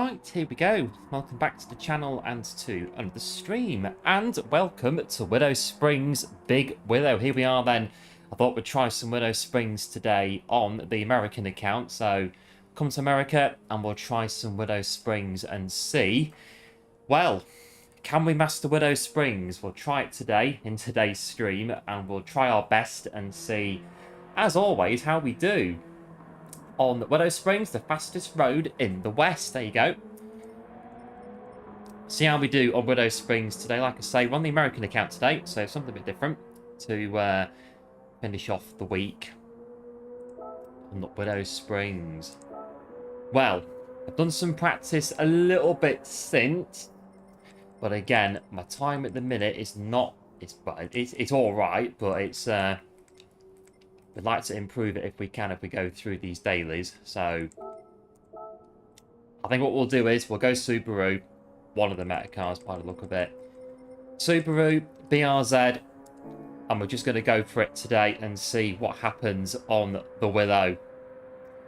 Right, here we go. Welcome back to the channel and to the stream. And welcome to Willow Springs Big Willow. Here we are then. I thought we'd try some Willow Springs today on the American account. So come to America and we'll try some Willow Springs and see, well, can we master Willow Springs? We'll try it today in today's stream and we'll try our best and see, as always, how we do on Willow Springs, the fastest road in the West. There you go. See how we do on Willow Springs today. Like I say, we're on the American account today, so something a bit different to finish off the week on Willow Springs. Well, I've done some practice a little bit since, but again, my time at the minute is not. It's all right, but it's. We'd like to improve it if we can, if we go through these dailies. So I think what we'll do is we'll go Subaru, one of the meta cars by the look of it. Subaru, BRZ, and we're just going to go for it today and see what happens on the Willow.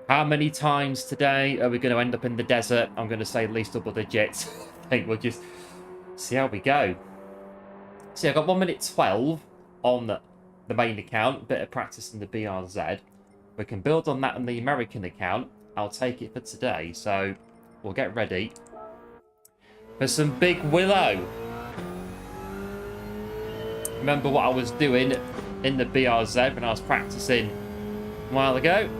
How many times today are we going to end up in the desert? I'm going to say at least double digits. I think we'll just see how we go. See, I've got 1 minute 12 on the main account, bit of practice in the BRZ. We can build on that on the American account. I'll take it for today, so we'll get ready for some Big Willow. Remember what I was doing in the BRZ when I was practicing a while ago?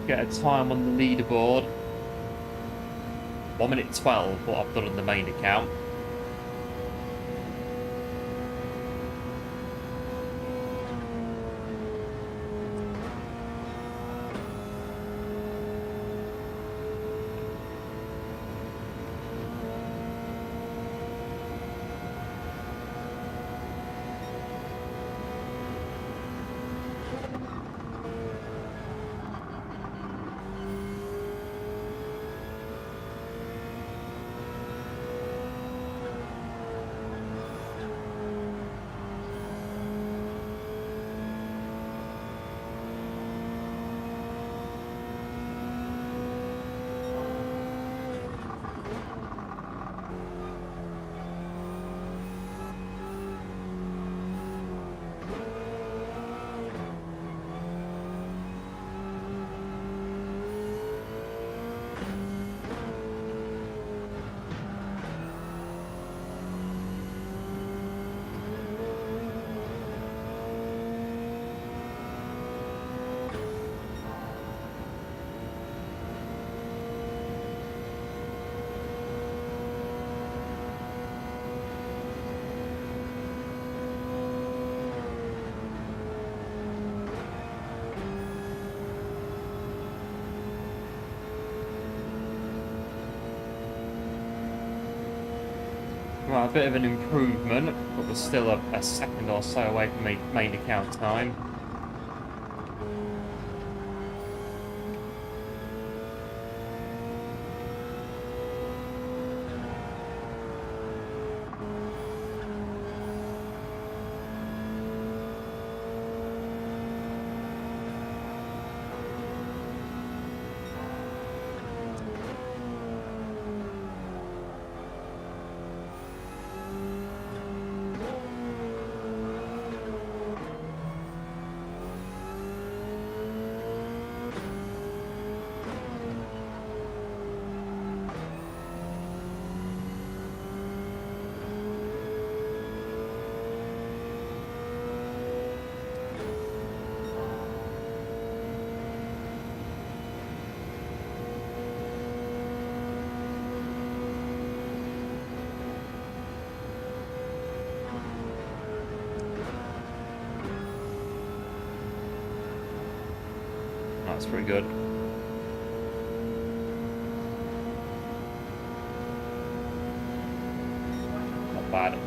Get a time on the leaderboard. 1 minute 12, what I've done on the main account. Right, a bit of an improvement, but we're still a second or so away from the main account time. That's pretty good. Not bad.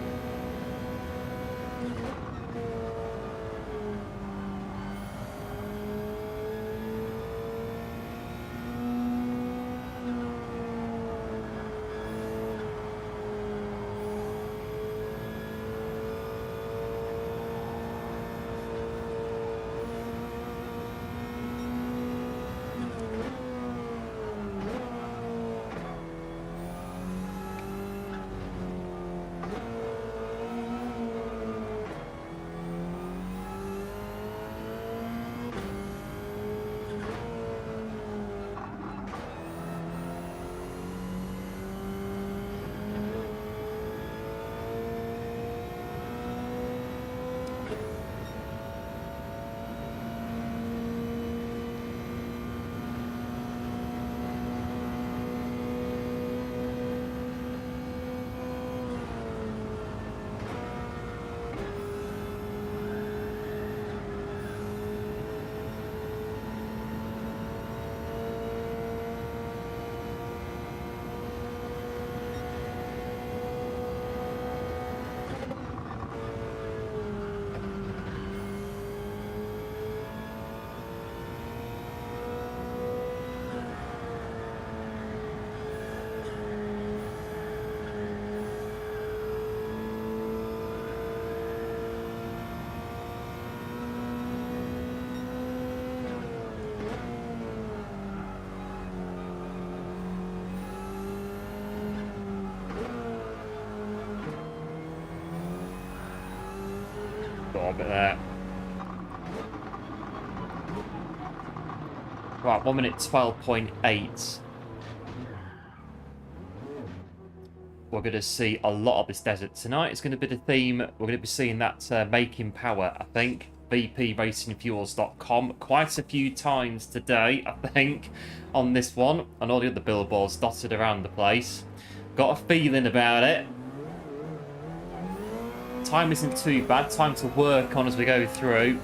Got a bit there. Right, 1 minute 12.8. We're going to see a lot of this desert tonight. It's going to be the theme. We're going to be seeing that making power, I think. VPRacingFuels.com quite a few times today, I think, on this one. And all the other billboards dotted around the place. Got a feeling about it. Time isn't too bad. Time to work on as we go through.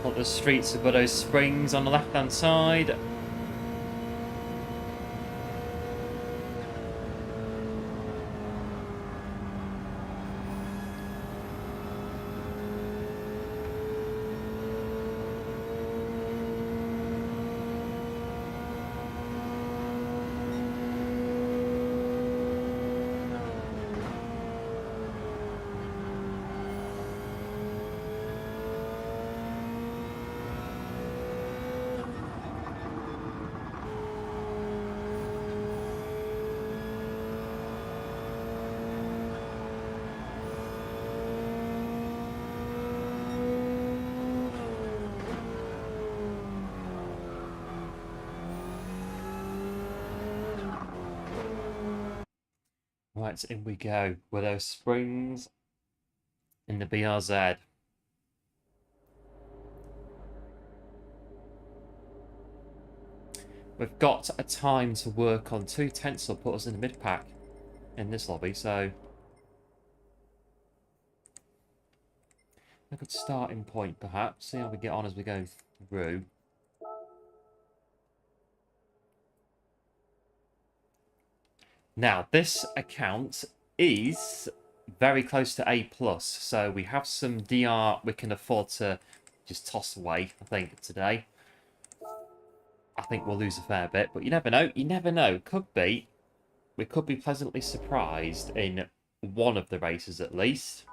Got the streets of Willow Springs on the left-hand side. Right, in we go. Willow Springs in the BRZ. We've got a time to work on. 2/10 will put us in the mid-pack in this lobby, so a good starting point perhaps. See how we get on as we go through. Now, this account is very close to A+, so we have some DR we can afford to just toss away, I think, today. I think we'll lose a fair bit, but you never know. You never know. Could be. We could be pleasantly surprised in one of the races at least.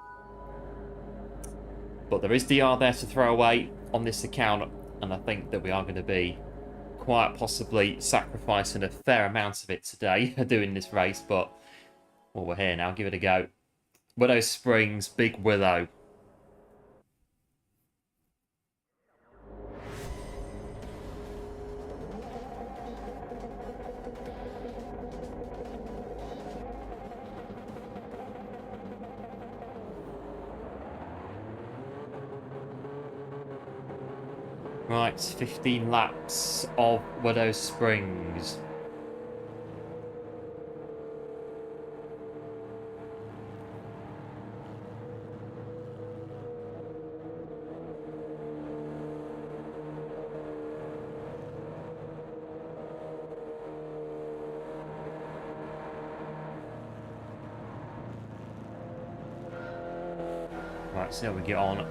But there is DR there to throw away on this account, and I think that we are going to be quite possibly sacrificing a fair amount of it today doing this race, but well, we're here now. Give it a go. Willow Springs, Big Willow. Right, 15 laps of Willow Springs. Right, see how we get on.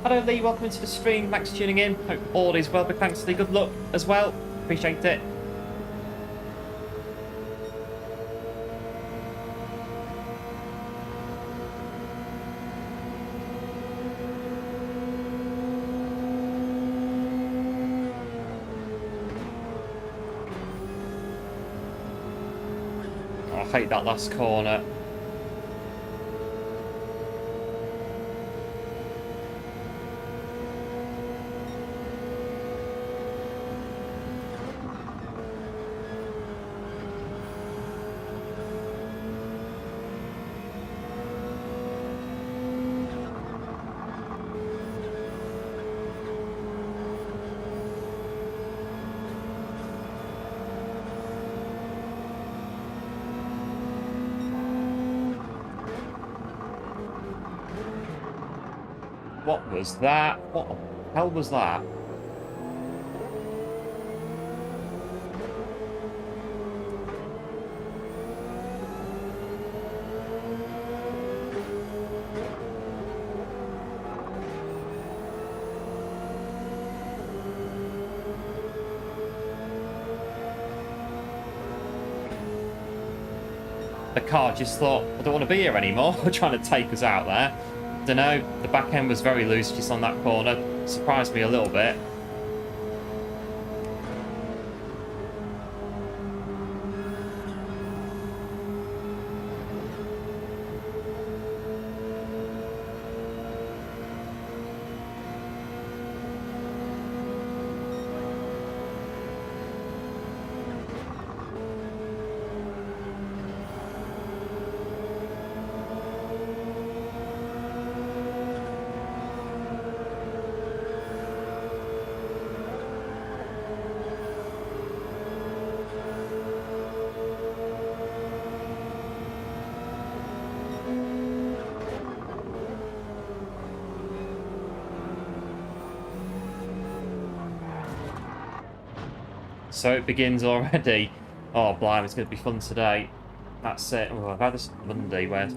Hello Lee, welcome into the stream. Thanks for tuning in. Hope all is well, but thanks for the good luck as well. Appreciate it. Oh, I hate that last corner. What was that? What the hell was that? The car just thought, I don't want to be here anymore. We're trying to take us out there. Don't know, the back end was very loose just on that corner. Surprised me a little bit. So it begins already. Oh, blimey, it's going to be fun today. That's it. Oh, I've had this Monday where...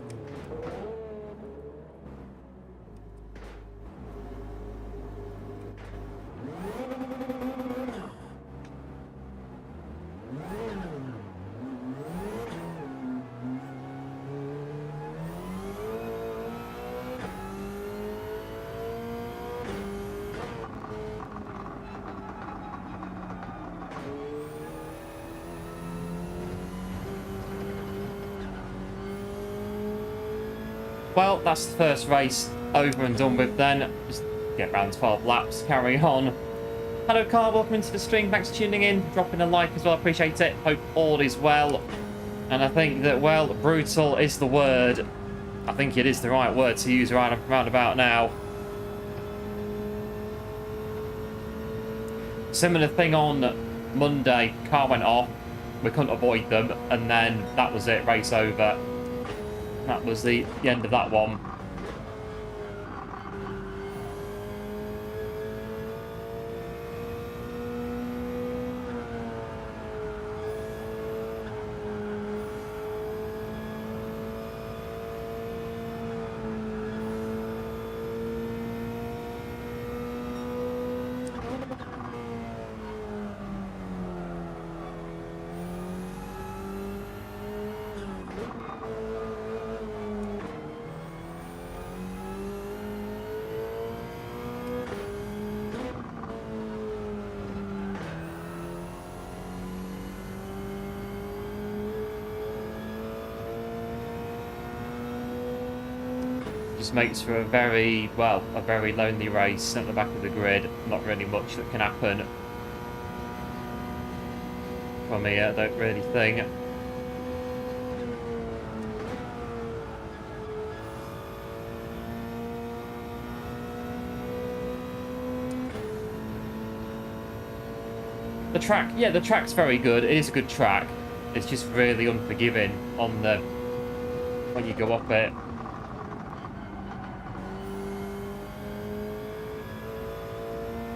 Well, that's the first race over and done with then. Just get around 12 laps, carry on. Hello Carl, welcome into the stream. Thanks for tuning in, dropping a like as well, appreciate it. Hope all is well. And I think that, well, brutal is the word. I think it is the right word to use round about now. Similar thing on Monday, car went off, we couldn't avoid them, and then that was it, race over. That was the end of that one. just makes for a very, well, a very lonely race at the back of the grid. Not really much that can happen from here, I don't really think. The track, yeah, the track's very good. It is a good track. It's just really unforgiving on the when you go up it.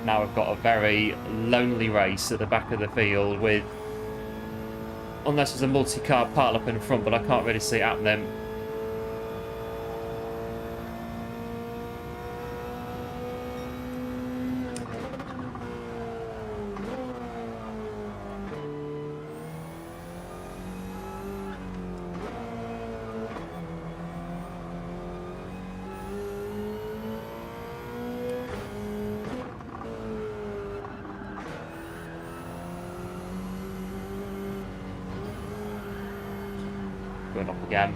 Now we've got a very lonely race at the back of the field with, unless there's a multi-car pile up in front, but I can't really see it happening. Going up again.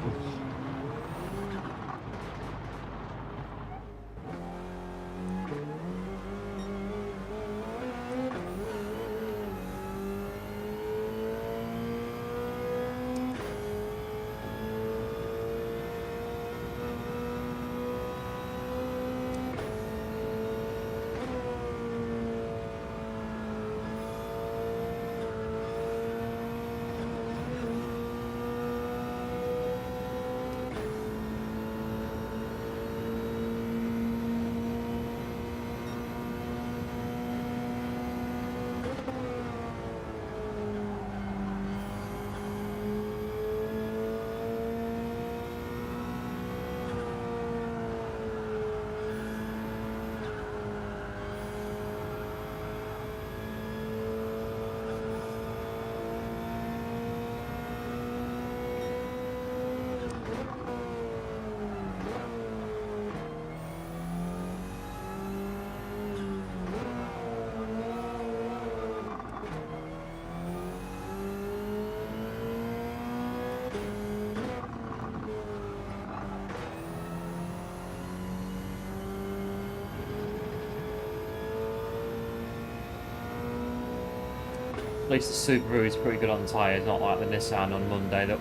At least the Subaru is pretty good on tyres, not like the Nissan on Monday that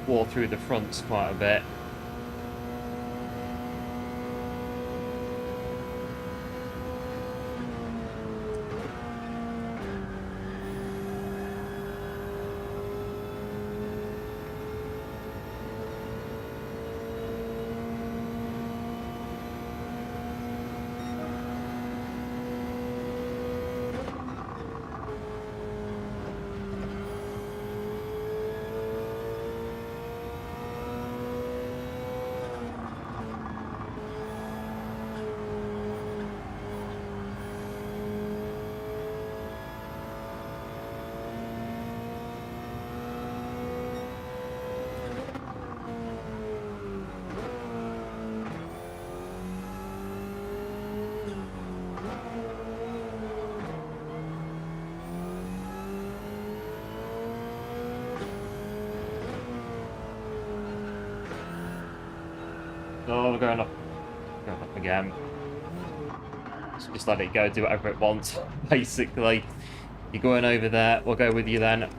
wore through the fronts quite a bit. Oh, we're going up again. So just let it go, do whatever it wants, basically. You're going over there, we'll go with you then.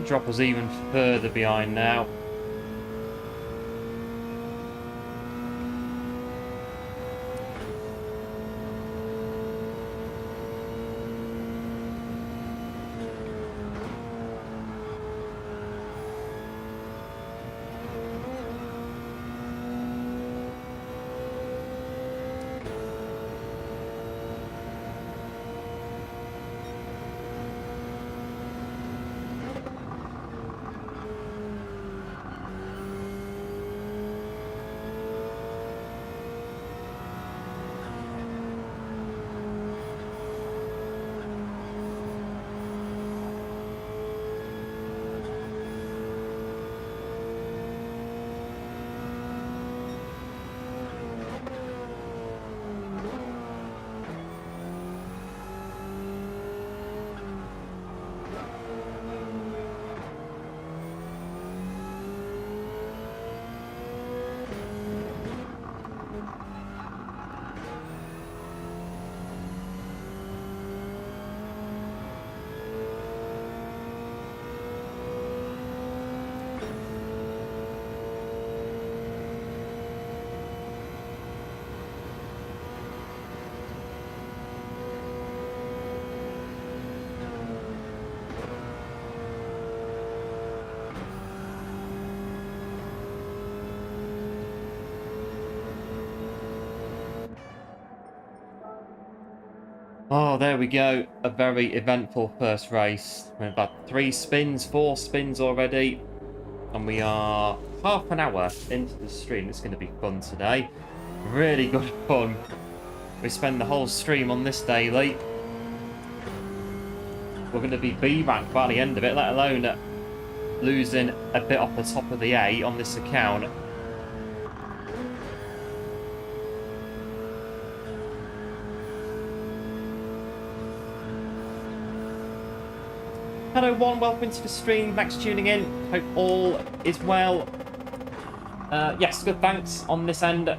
Drop us even further behind now. Oh, there we go. A very eventful first race. We've had 3 spins, 4 spins already. And we are half an hour into the stream. It's going to be fun today. Really good fun. We spend the whole stream on this daily. We're going to be B-ranked by the end of it, let alone losing a bit off the top of the A on this account. Hello, one. Welcome to the stream. Thanks for tuning in. Hope all is well. Yes, good. Thanks on this end.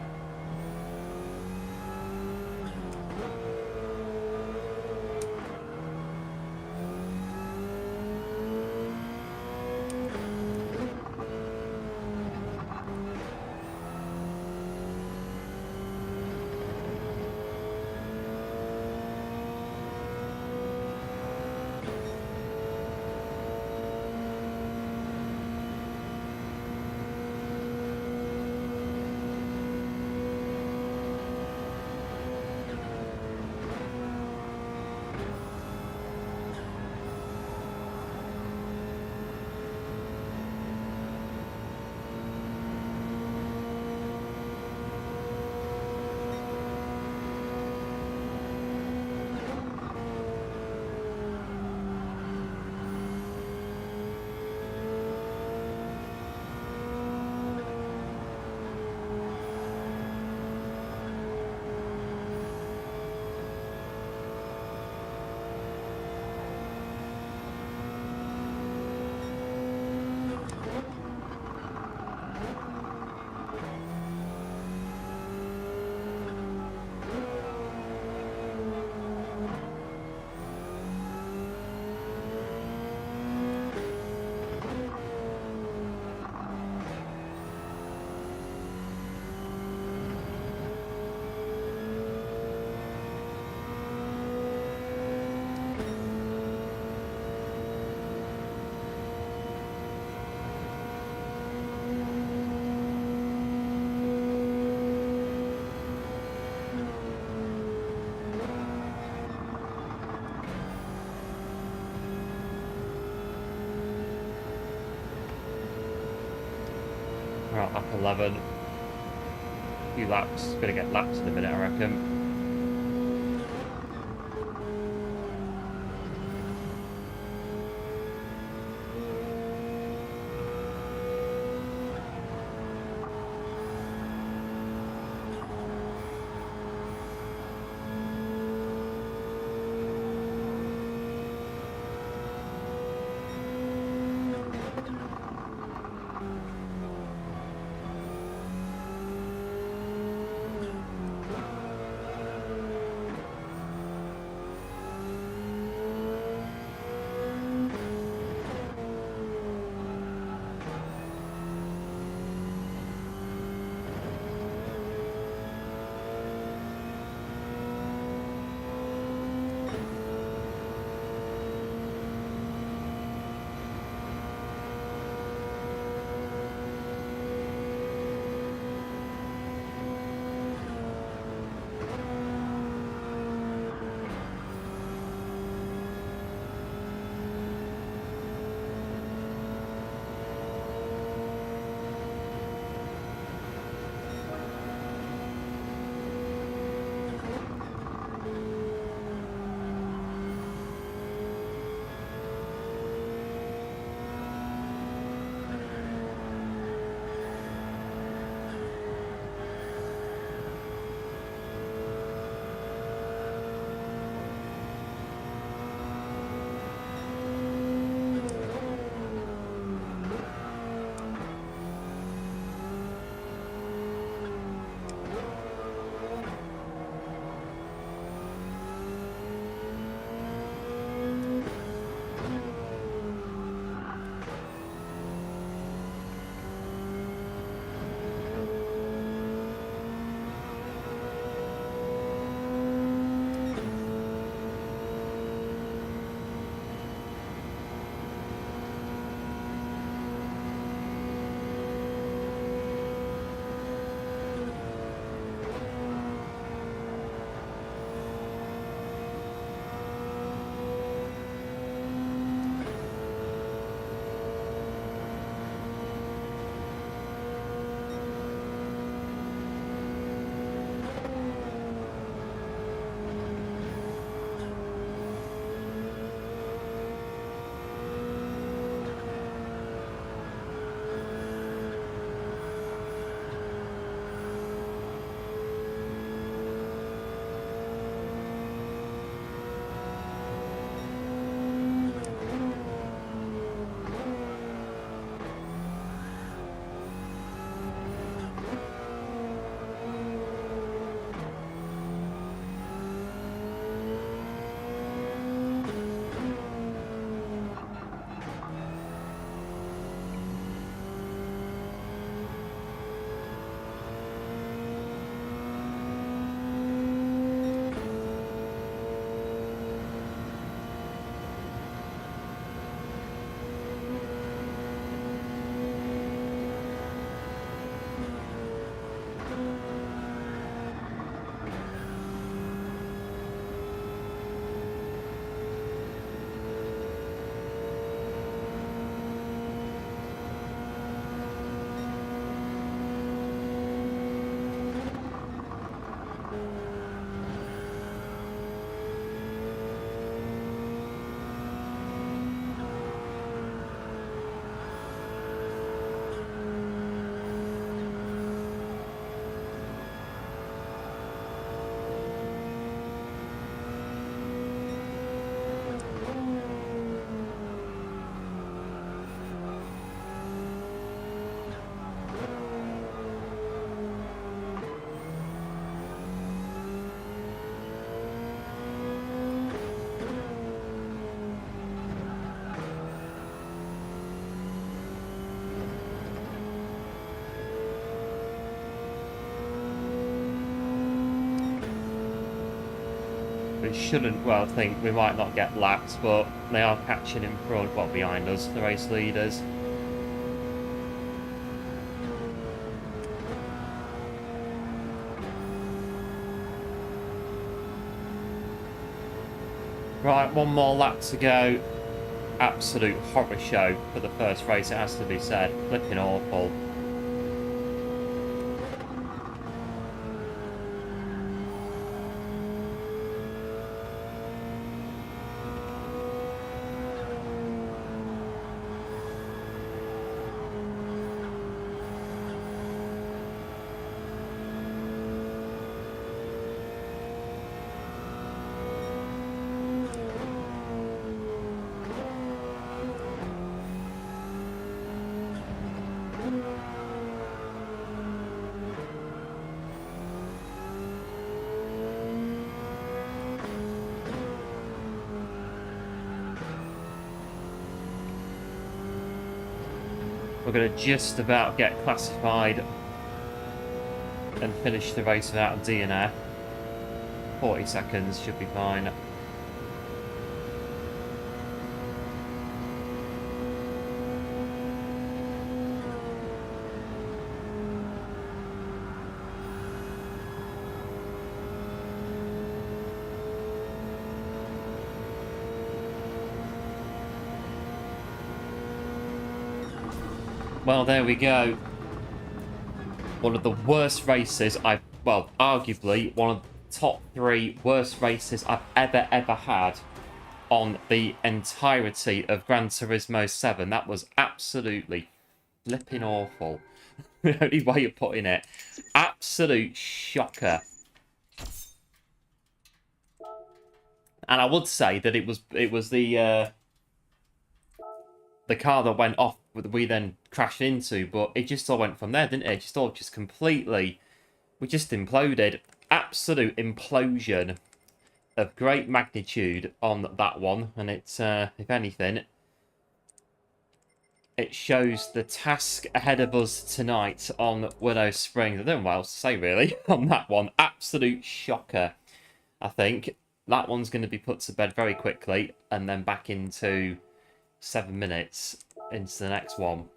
Right, lap 11. A few laps. Gonna get laps in a minute, I reckon. It shouldn't, well, I think we might not get laps, but they are catching in front, well, behind us, the race leaders. Right, one more lap to go. Absolute horror show for the first race, it has to be said. Flipping awful. We're going to just about get classified and finish the race without a DNF. 40 seconds should be fine. Well, there we go. One of the worst races well, arguably one of the top 3 worst races I've ever had on the entirety of Gran Turismo 7. That was absolutely flipping awful. The only way of putting it. Absolute shocker. And I would say that it was the car that went off that we then crashed into, but it just all went from there, didn't it? Just all just completely, we just imploded. Absolute implosion of great magnitude on that one, and it's if anything, it shows the task ahead of us tonight on Willow Springs. I don't know what else to say really on that one. Absolute shocker. I think that one's going to be put to bed very quickly, and then back into 7 minutes into the next one.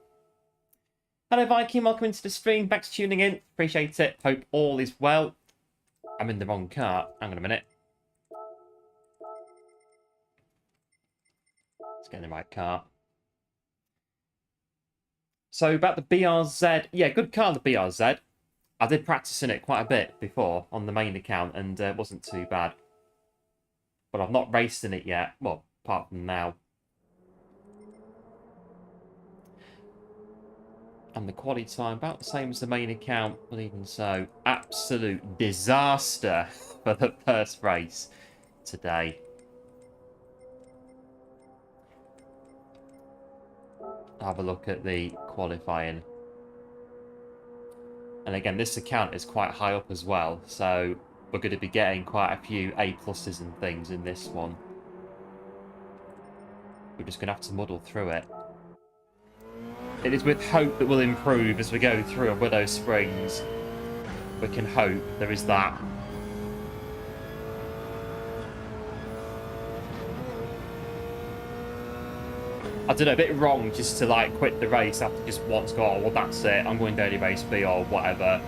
Hello Viking, welcome into the stream. Thanks for tuning in. Appreciate it. Hope all is well. I'm in the wrong car. Hang on a minute. Let's get in the right car. So about the BRZ. Yeah, good car, the BRZ. I did practice in it quite a bit before on the main account, and it wasn't too bad. But I've not raced in it yet. Well, apart from now. And the quality time about the same as the main account, but even so, absolute disaster for the first race today. Have a look at the qualifying. And again, this account is quite high up as well, so we're going to be getting quite a few A+s and things in this one. We're just going to have to muddle through it. It is with hope that we'll improve as we go through a Willow Springs. We can hope there is that. I don't know, a bit wrong just to like quit the race after just once go, oh, well that's it, I'm going daily race B or whatever.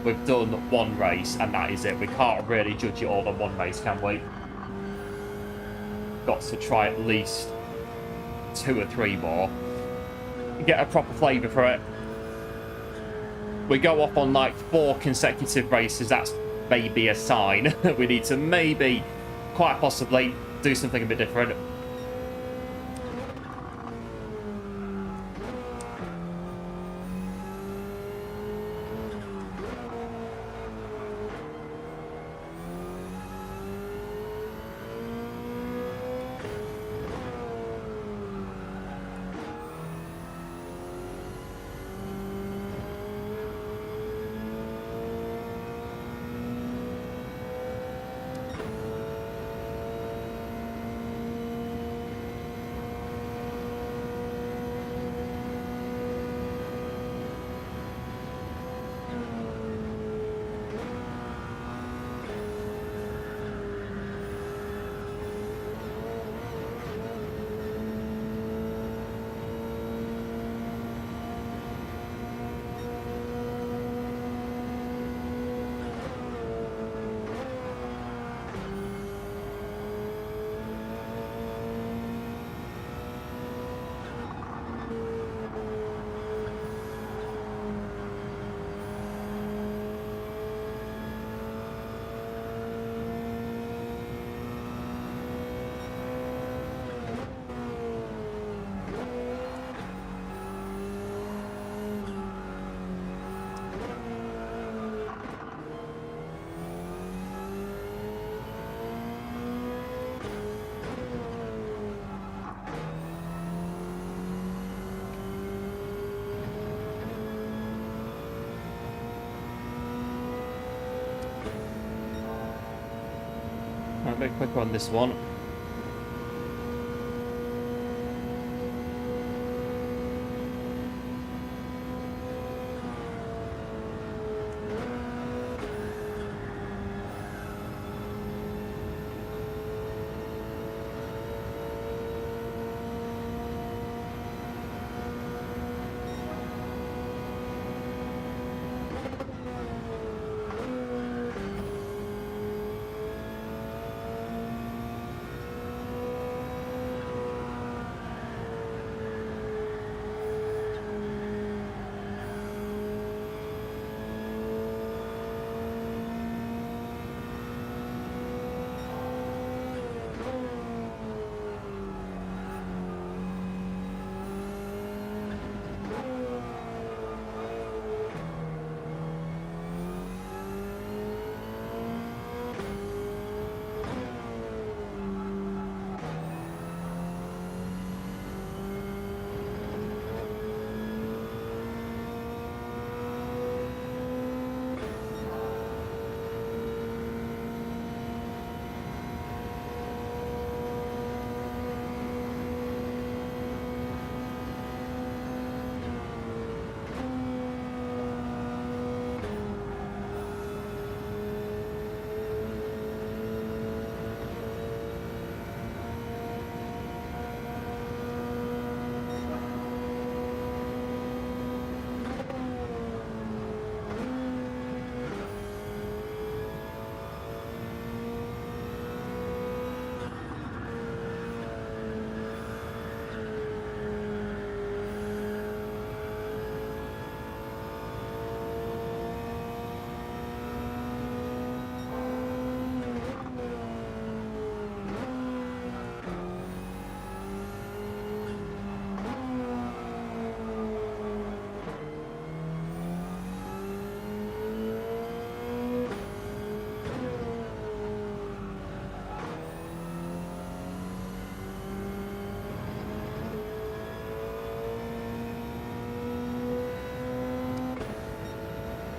We've done one race and that is it. We can't really judge it all on one race, can we? Got to try at least 2 or 3 more. Get a proper flavour for it. We go off on like 4 consecutive races, that's maybe a sign. We need to maybe, quite possibly, do something a bit different. bit quicker on this one.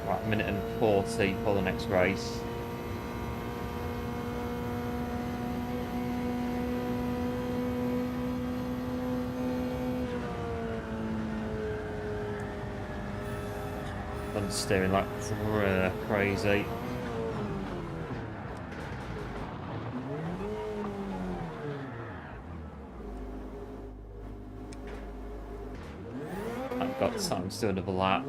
Right, 1:40 for the next race. I'm steering like crazy. I've got time to do another lap.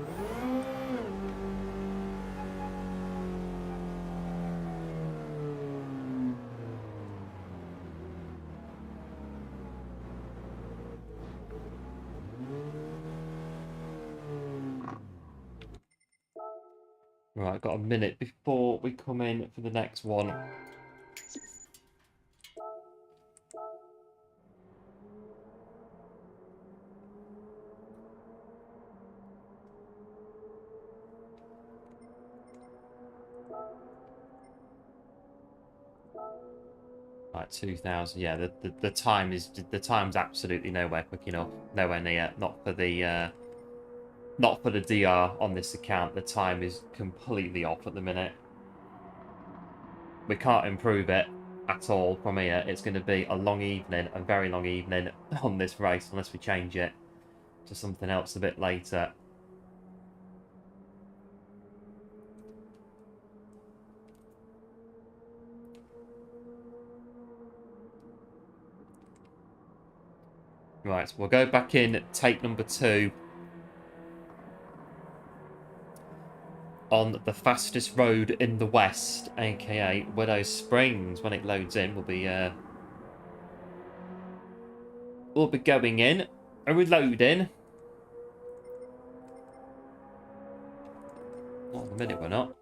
Right, got a minute before we come in for the next one. Like 2,000. Yeah, the time's absolutely nowhere quick enough. Nowhere near. Not for the DR on this account. The time is completely off at the minute. We can't improve it at all from here. It's going to be a long evening, a very long evening on this race, unless we change it to something else a bit later. Right, we'll go back in take number 2 on the fastest road in the West, aka Willow Springs. When it loads in, we'll be going in and reloading. Not in a minute, we're not.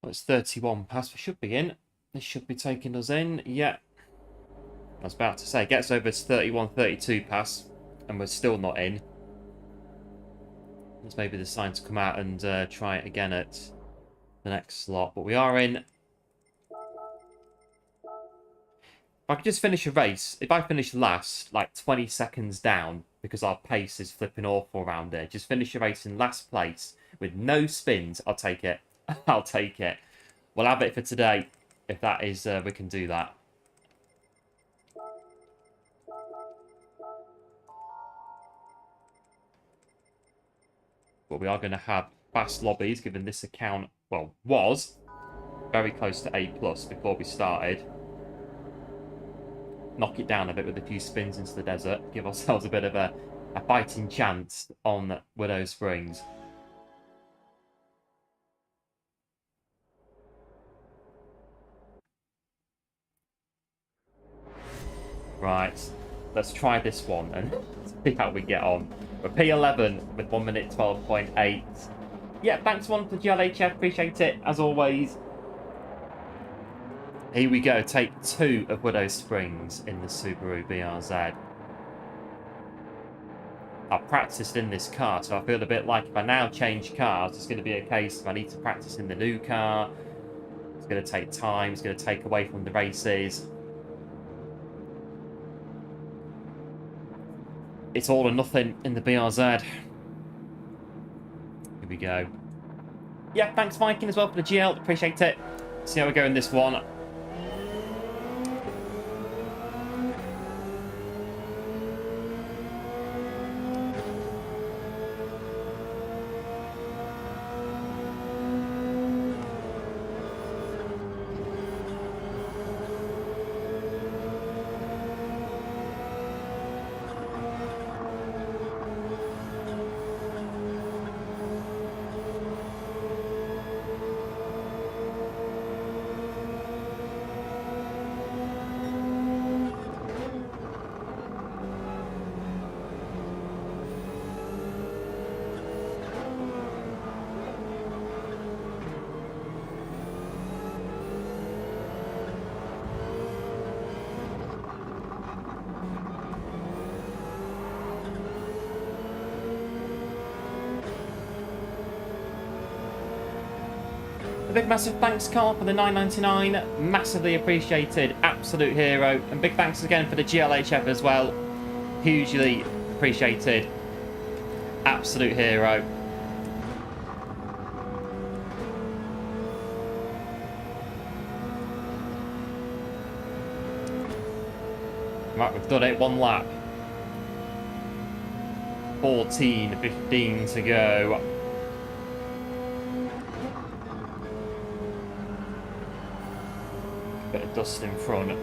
Well, it's 31 past. We should be in. This should be taking us in. Yeah. I was about to say, gets over to 31, 32 past, and we're still not in. It's maybe the sign to come out and try it again at the next slot. But we are in. If I could just finish a race, if I finish last, like 20 seconds down, because our pace is flipping awful around here, just finish a race in last place with no spins, I'll take it. I'll take it. We'll have it for today, if that is, we can do that. But we are going to have fast lobbies, given this account, well, was very close to A+ before we started. Knock it down a bit with a few spins into the desert. Give ourselves a bit of a fighting chance on Willow Springs. Right, let's try this one and see how we get on. We're P11 with 1 minute 12.8. Yeah, thanks one for GLHF, appreciate it, as always. Here we go, take 2 of Willow Springs in the Subaru BRZ. I've practiced in this car, so I feel a bit like if I now change cars, it's going to be a case of I need to practice in the new car. It's going to take time, it's going to take away from the races. It's all or nothing in the BRZ. Here we go. Yeah, thanks Viking as well for the GL, appreciate it. See how we go in this one. A big massive thanks, Carl, for the $9.99. Massively appreciated. Absolute hero. And big thanks again for the GLHF as well. Hugely appreciated. Absolute hero. Right, we've done it. 1 lap. 14:15 to go. Bit of dust in front.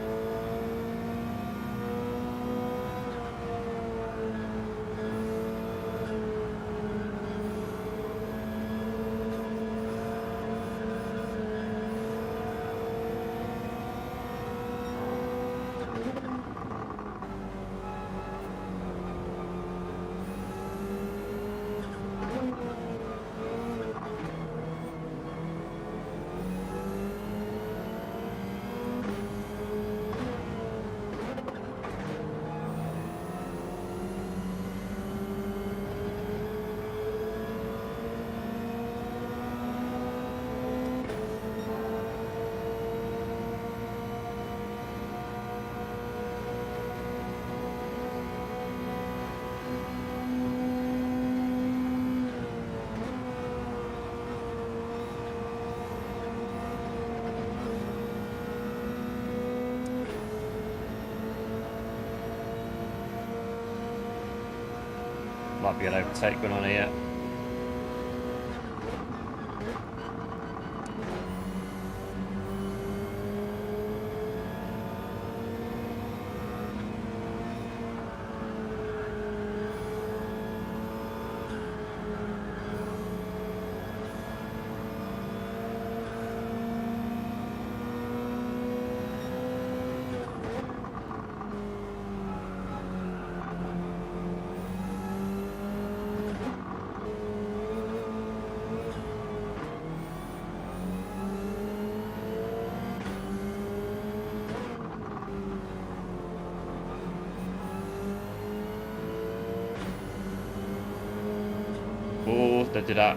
Might be an overtake going on here. don't do that.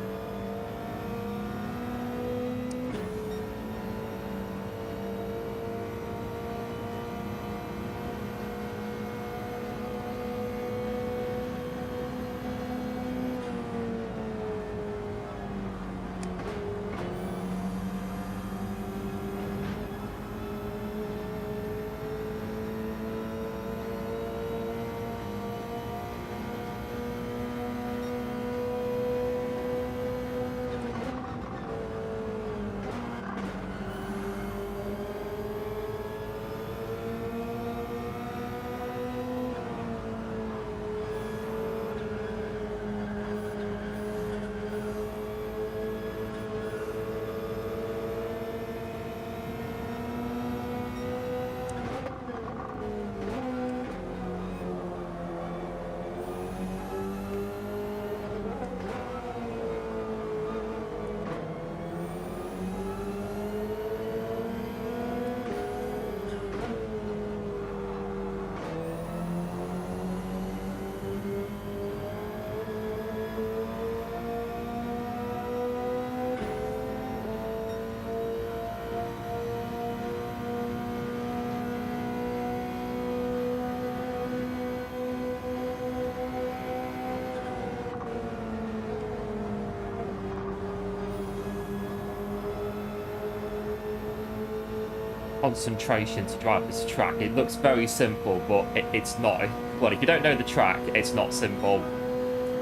Concentration to drive this track. It looks very simple, but it's not. Well, if you don't know the track, it's not simple.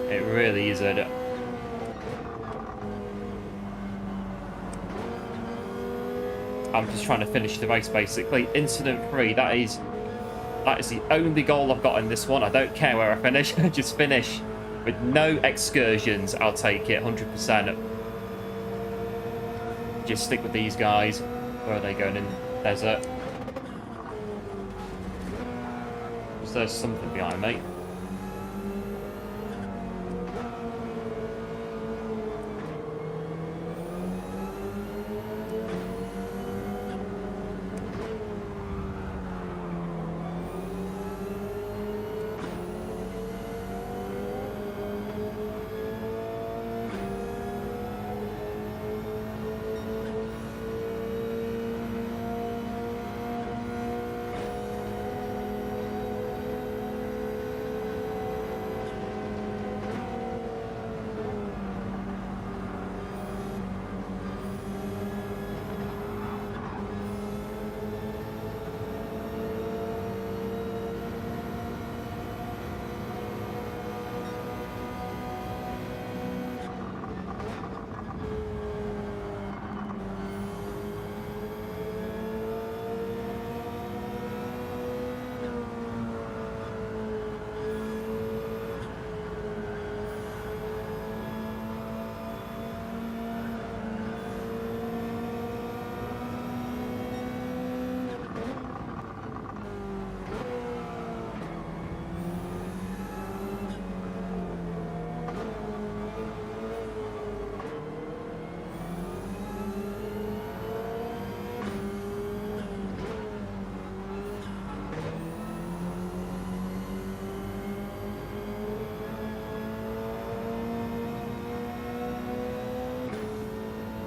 It really isn't. I'm just trying to finish the race, basically. Incident free. That is the only goal I've got in this one. I don't care where I finish. Just finish with no excursions. I'll take it 100%. Just stick with these guys. Where are they going in? Desert. There's something behind me.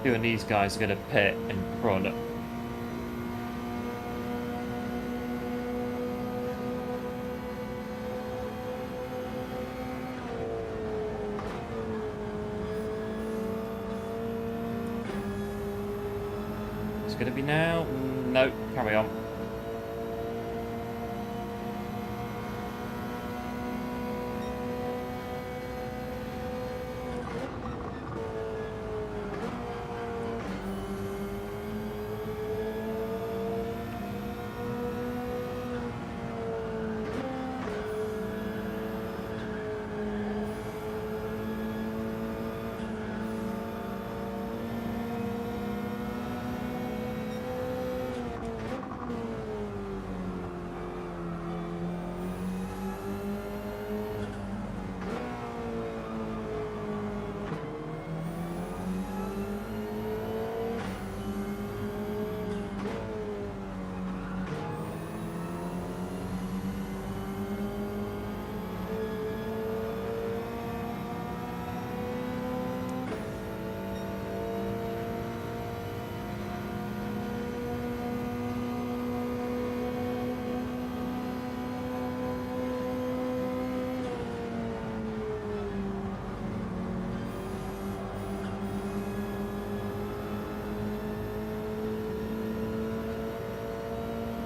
You and these guys are going to pit in front. It's going to be now. No, carry on.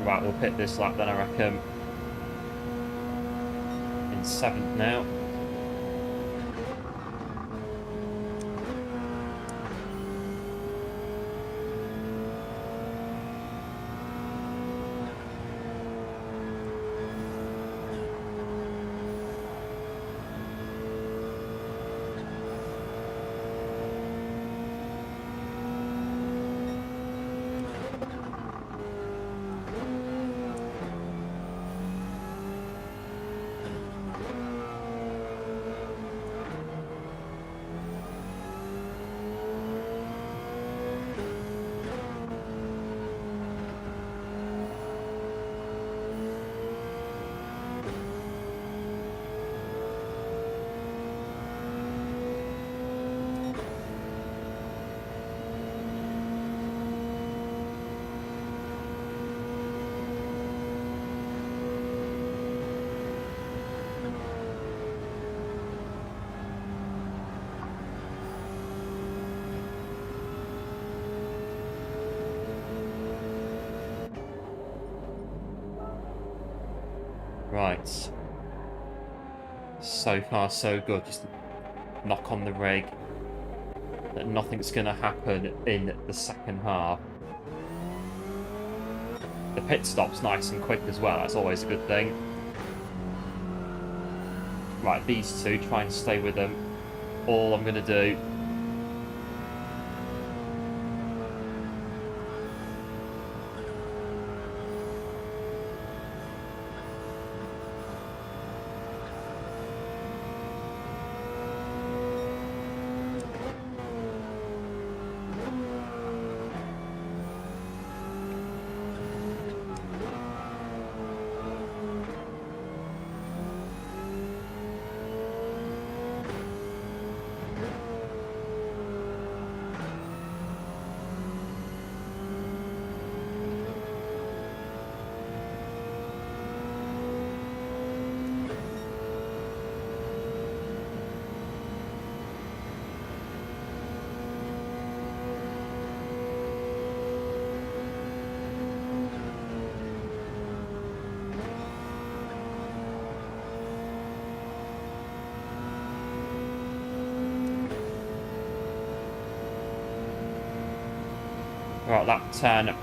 Right, we'll pit this lap then, I reckon. In 7th now. Right. So far, so good. Just knock on the rig. That nothing's going to happen in the second half. The pit stop's nice and quick as well. That's always a good thing. Right, these two, try and stay with them. All I'm going to do. Right, lap 10.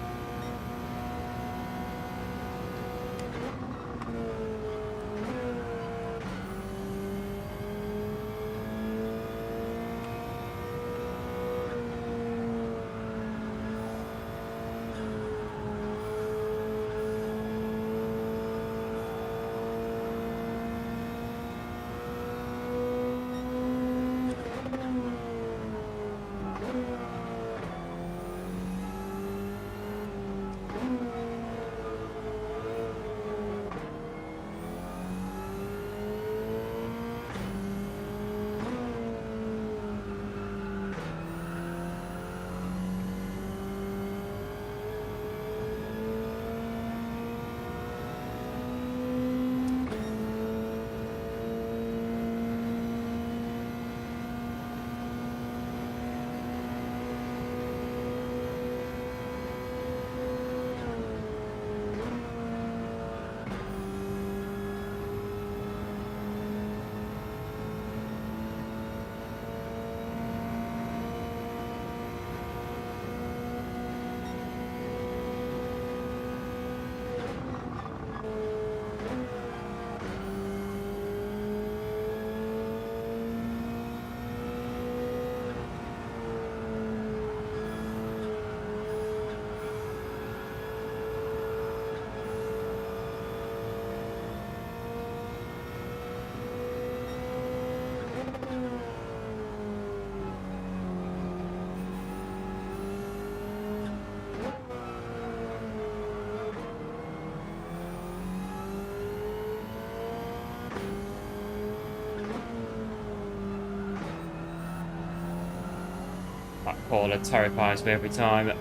That corner terrifies me every time.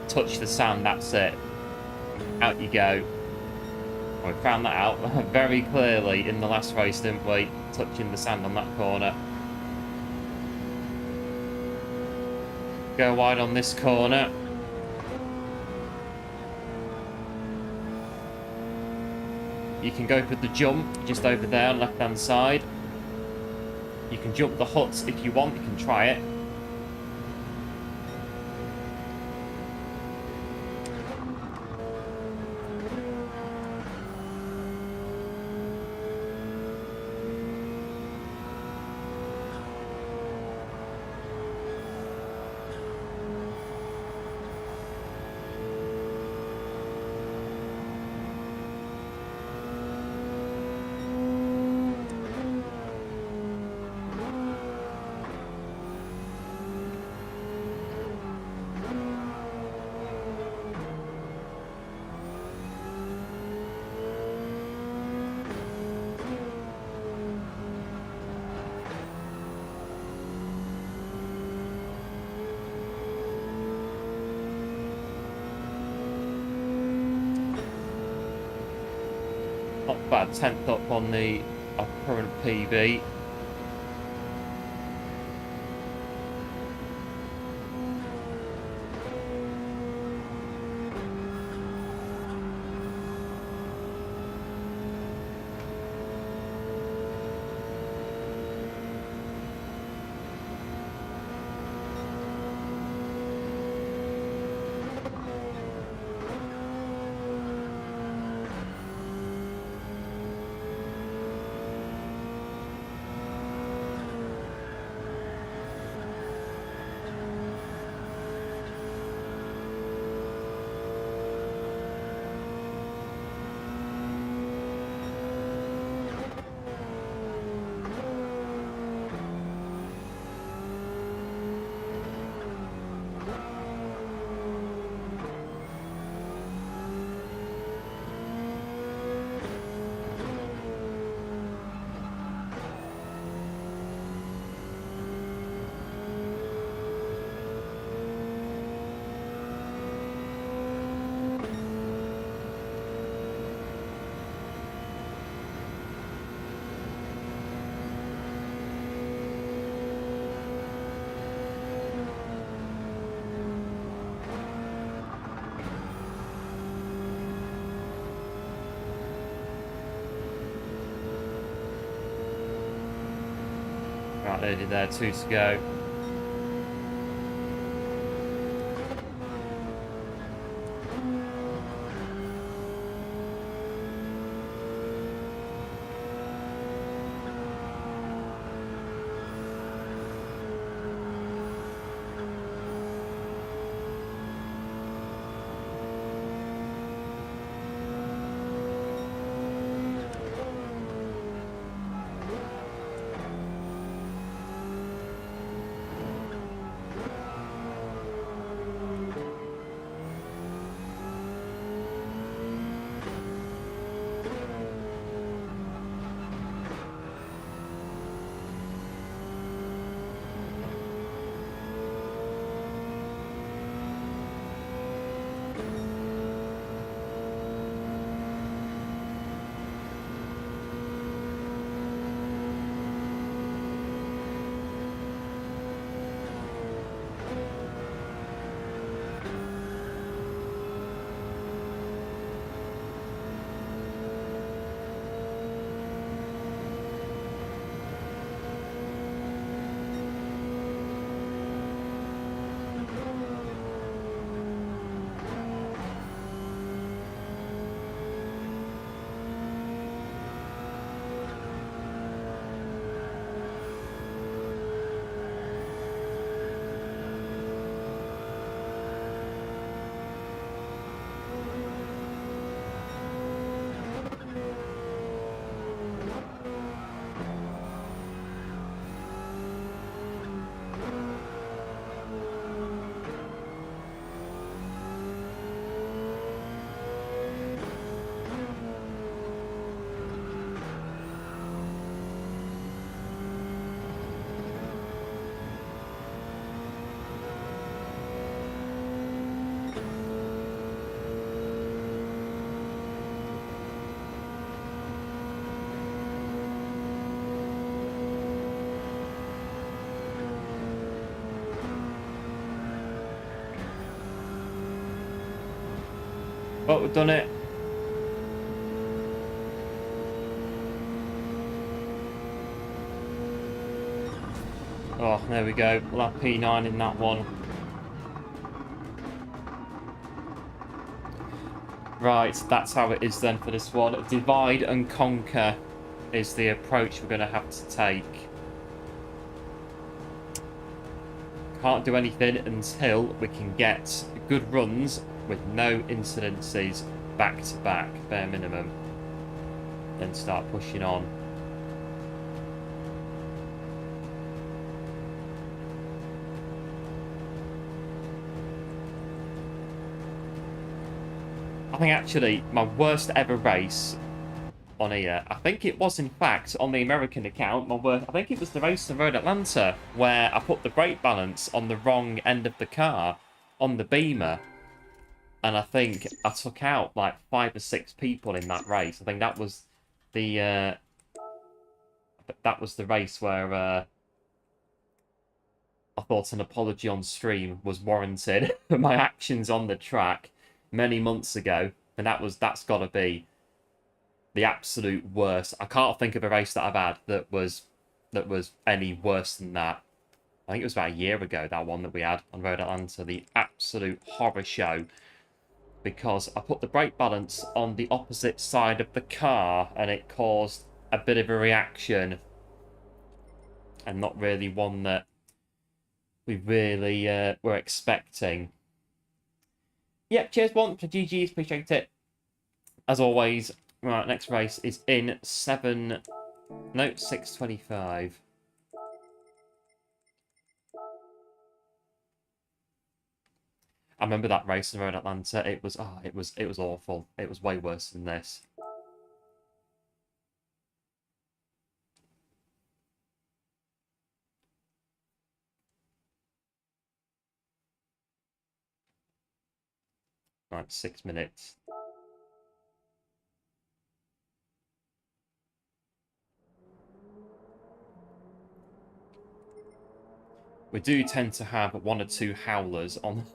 Touch the sand, that's it. Out you go. We found that out very clearly in the last race, didn't we? Touching the sand on that corner. Go wide on this corner. You can go for the jump just over there on the left hand side. You can jump the huts if you want, you can try it. Not bad, 10th up on the current PB. Right, nearly there, 2 to go. But we've done it. Oh, there we go. We'll have P9 in that one. Right, that's how it is then for this one. Divide and conquer is the approach we're going to have to take. Can't do anything until we can get good runs with no incidences back to back, bare minimum. Then start pushing on. I think actually my worst ever race on here, I think it was in fact on the American account, I think it was the race in Road Atlanta where I put the brake balance on the wrong end of the car on the Beamer, and I think I took out like 5 or 6 people in that race. I think that was the race where I thought an apology on stream was warranted for my actions on the track many months ago, and that's got to be the absolute worst. I can't think of a race that I've had that was any worse than that. I think it was about a year ago, that one that we had on Road Atlanta, the absolute horror show, because I put the brake balance on the opposite side of the car and it caused a bit of a reaction, and not really one that we really were expecting. Yep, cheers one for GG's, appreciate it. As always. Right, next race is in 6:25. I remember that race in Road Atlanta. It was awful. It was way worse than this. Right, 6 minutes. We do tend to have 1 or 2 howlers on,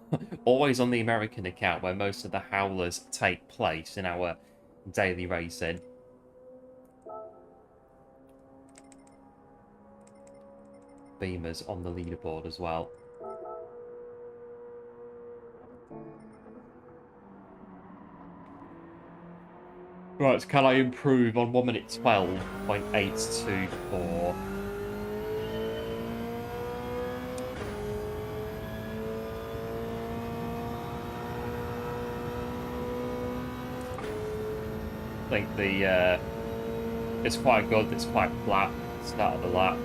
always on the American account, where most of the howlers take place in our daily racing. Beamers on the leaderboard as well. Right, can I improve on 1 minute 12.824? I think it's quite good, it's quite flat, start of the lap.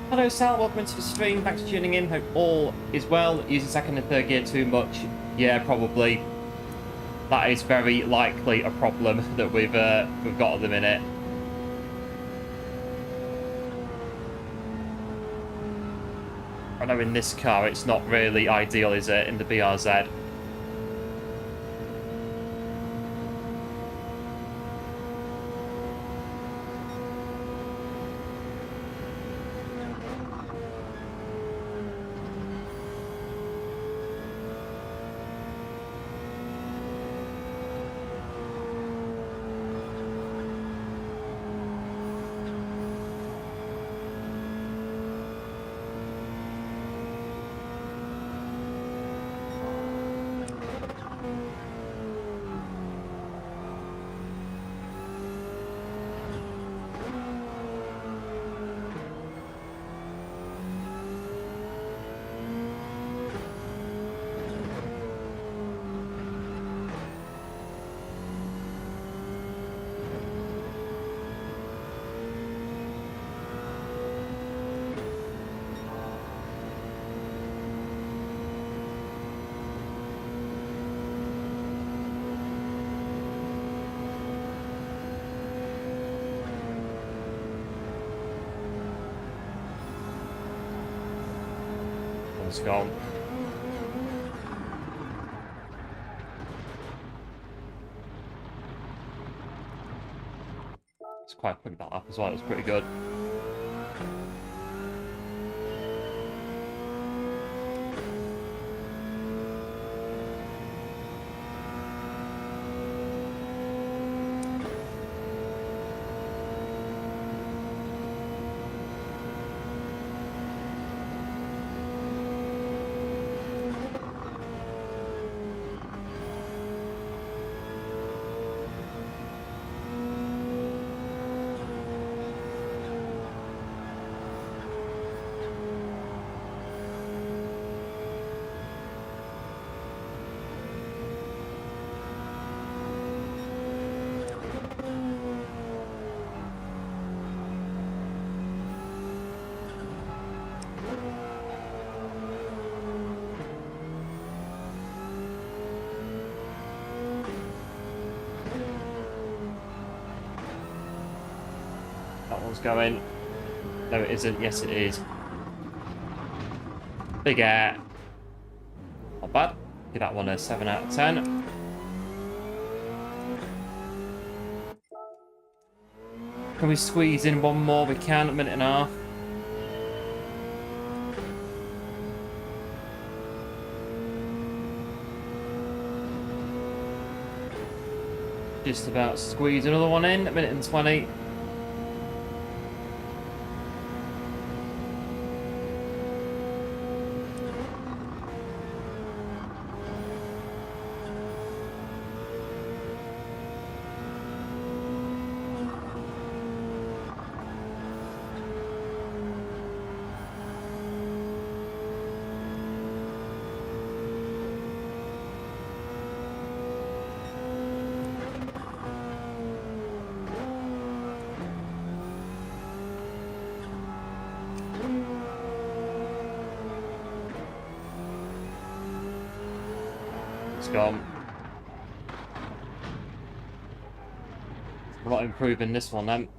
Hello Sal, welcome into the stream, thanks for tuning in, hope all is well. Using second and third gear too much? Yeah, probably. That is very likely a problem that we've got at the minute. I know in this car it's not really ideal, is it, in the BRZ? one's gone. It's quite quick, that lap as well. It was pretty good. That one's going. No, it isn't. Yes, it is. Big air. Not bad. Give that one a 7 out of 10. Can we squeeze in one more? We can. A minute and a half. Just about squeeze another one in. A minute and 20. Gone. We're not improving this one then.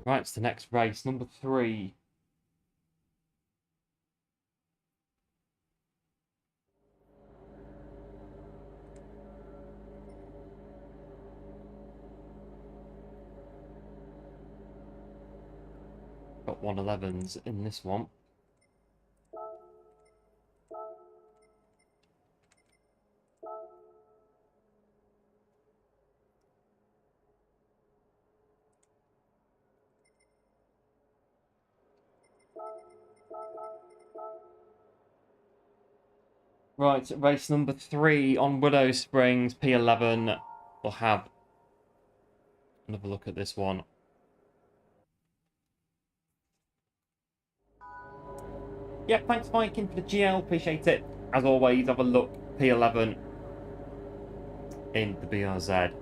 Right, it's the next race, number 3. Got 111s in this one. Right, race number 3 on Willow Springs, P11. We'll have another look at this one. Yeah, thanks Mike in for the GL, appreciate it. As always, have a look, P11 in the BRZ.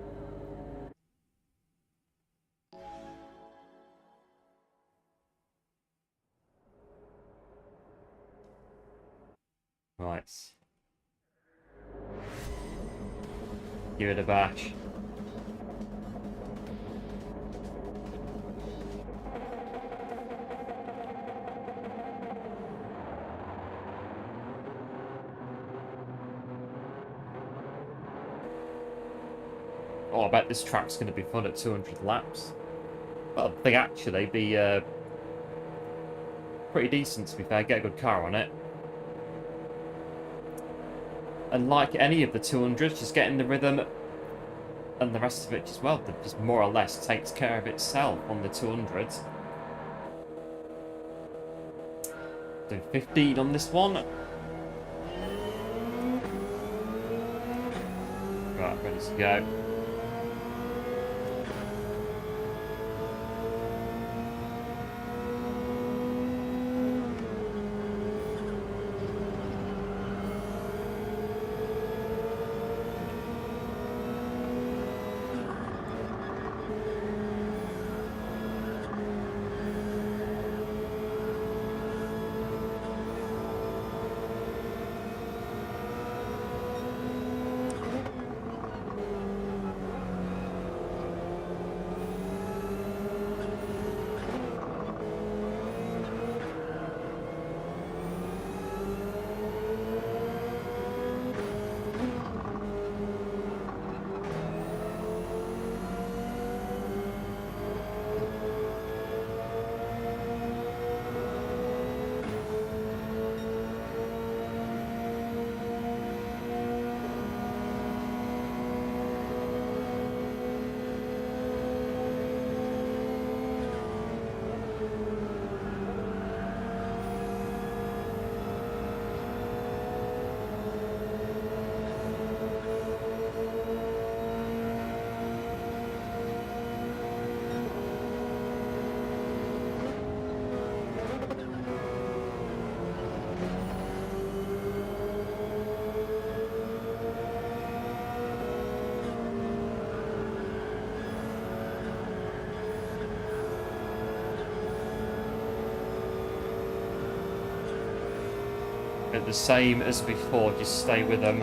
Right. Give it a bash. Oh, I bet this track's going to be fun at 200 laps. Well, they actually be pretty decent, to be fair. Get a good car on it. And like any of the 200s, just getting the rhythm and the rest of it as well, that just more or less takes care of itself on the 200s. So 15 on this one. Right, ready to go. at the same as before, just stay with them.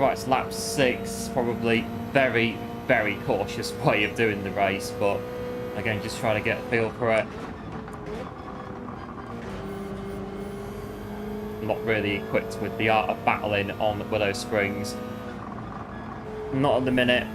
Right, it's lap 6, probably very, very cautious way of doing the race, but again, just trying to get a feel for it. Not really equipped with the art of battling on Willow Springs. Not at the minute.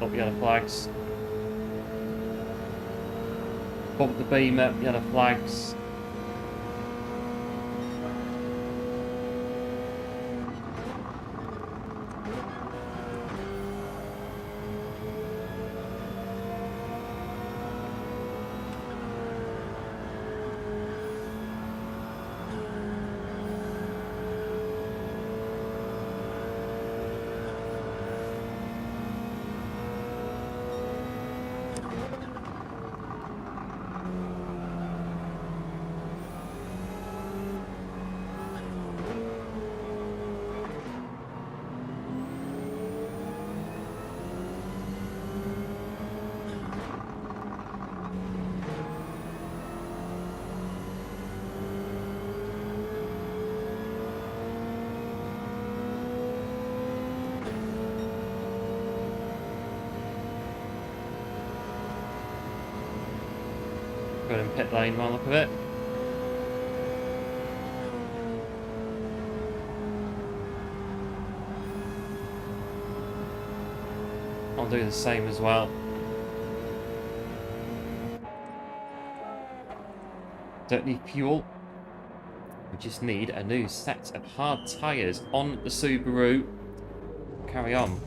Up yellow flags. Bump the beamer, yellow flags. Going in pit lane by the look of it. I'll do the same as well. Don't need fuel. We just need a new set of hard tyres on the Subaru. Carry on.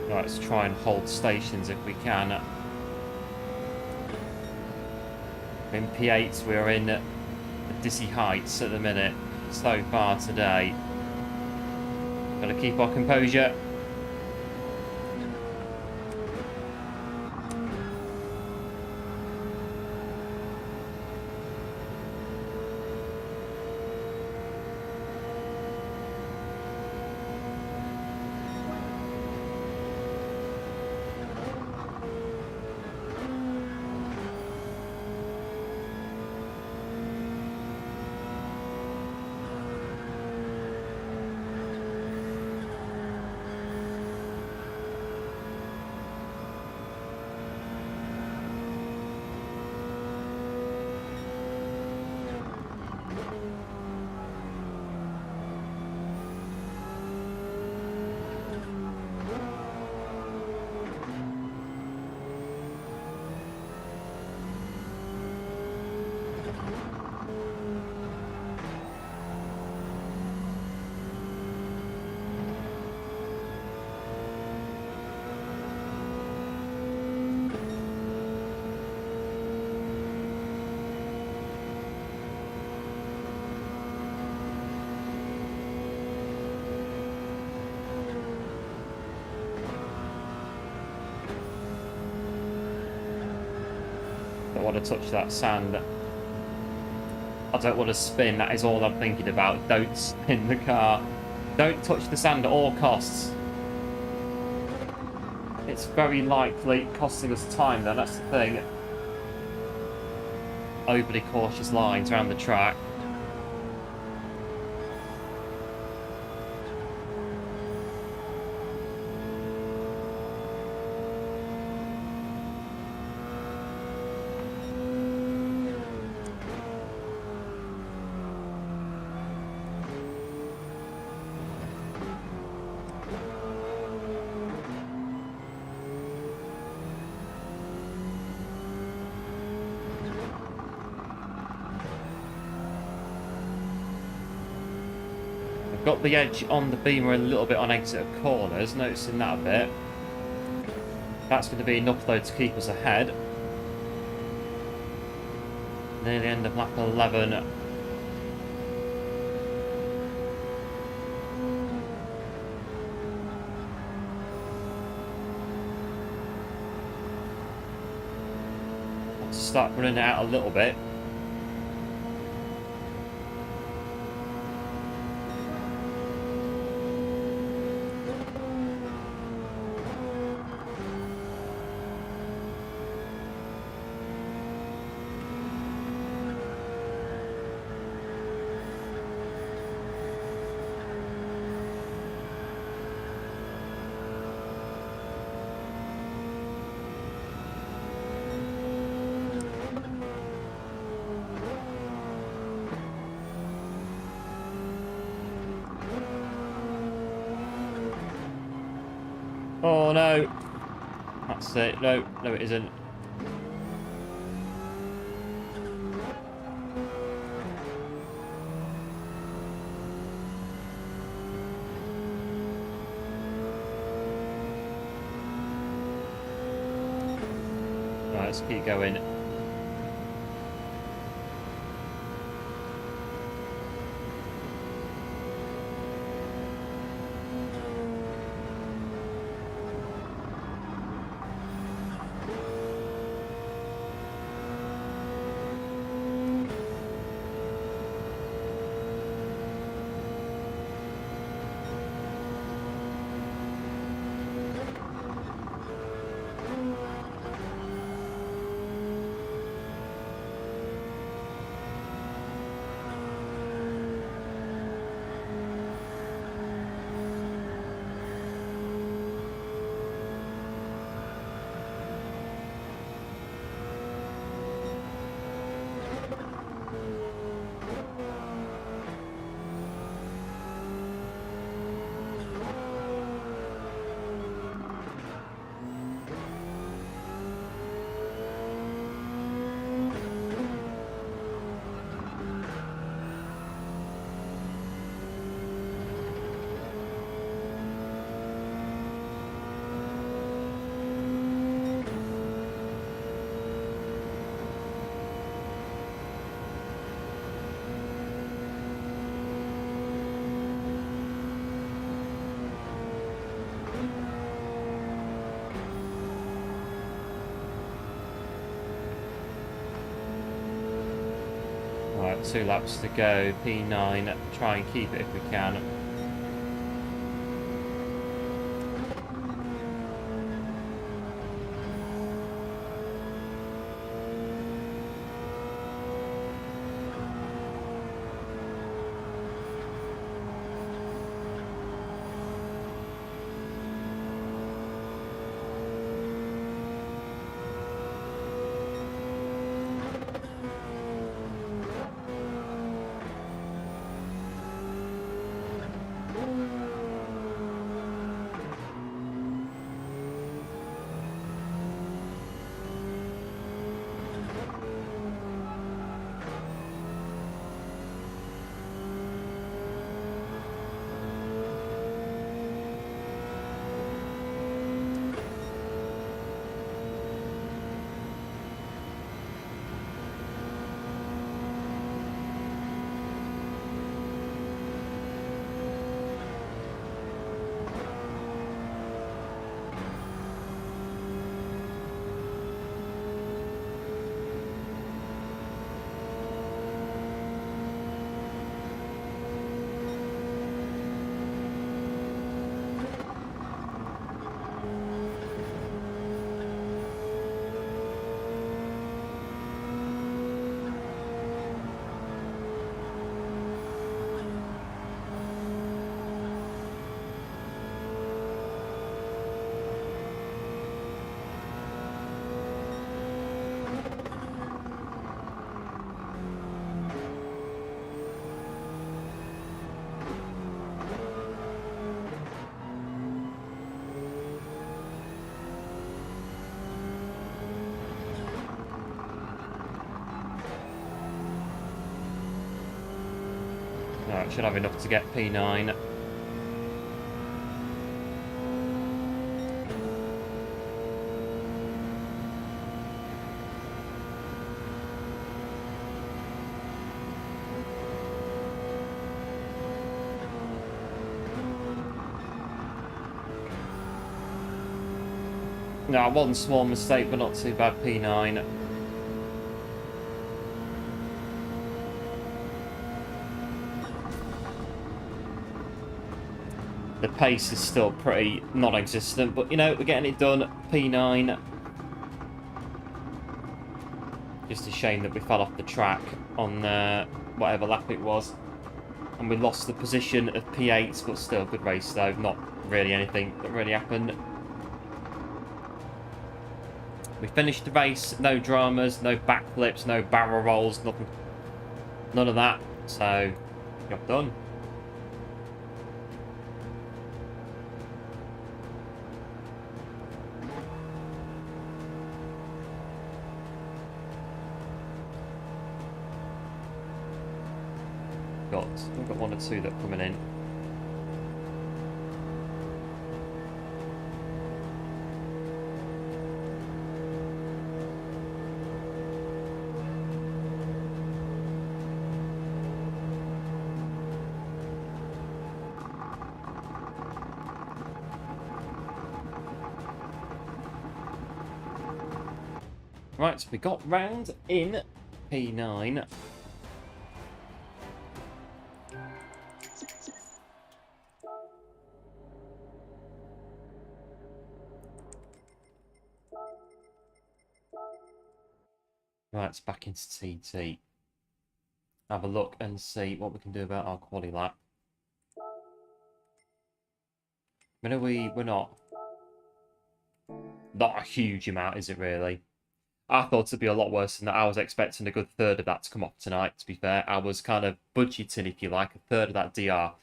Right, let's try and hold stations if we can. In P8, we're in dizzy heights at the minute so far today. Gotta keep our composure. Don't want to touch that sand. I don't want to spin. That is all I'm thinking about. Don't spin the car. Don't touch the sand at all costs. It's very likely costing us time, though. That's the thing. Overly cautious lines around the track. Got the edge on the Beamer a little bit on exit of corners, noticing that a bit. That's going to be enough though to keep us ahead. Near the end of lap 11. Have to start running it out a little bit. Oh no, that's it. No, no it isn't. Right, let's keep going. Right, 2 laps to go. P9. Try and keep it if we can. Alright, should have enough to get P9. No, one small mistake, but not too bad. P9. The pace is still pretty non-existent, but you know, we're getting it done. P9. Just a shame that we fell off the track on whatever lap it was. And we lost the position of P8, but still good race though. Not really anything that really happened. We finished the race, no dramas, no backflips, no barrel rolls, nothing, none of that. So, job done. We've got one or two that are coming in. Right, so we got round in P9. Right, it's back into TT. Have a look and see what we can do about our quali lap. I know we're not a huge amount, is it really? I thought it'd be a lot worse than that. I was expecting a good third of that to come off tonight, to be fair. I was kind of budgeting, if you like, a third of that DR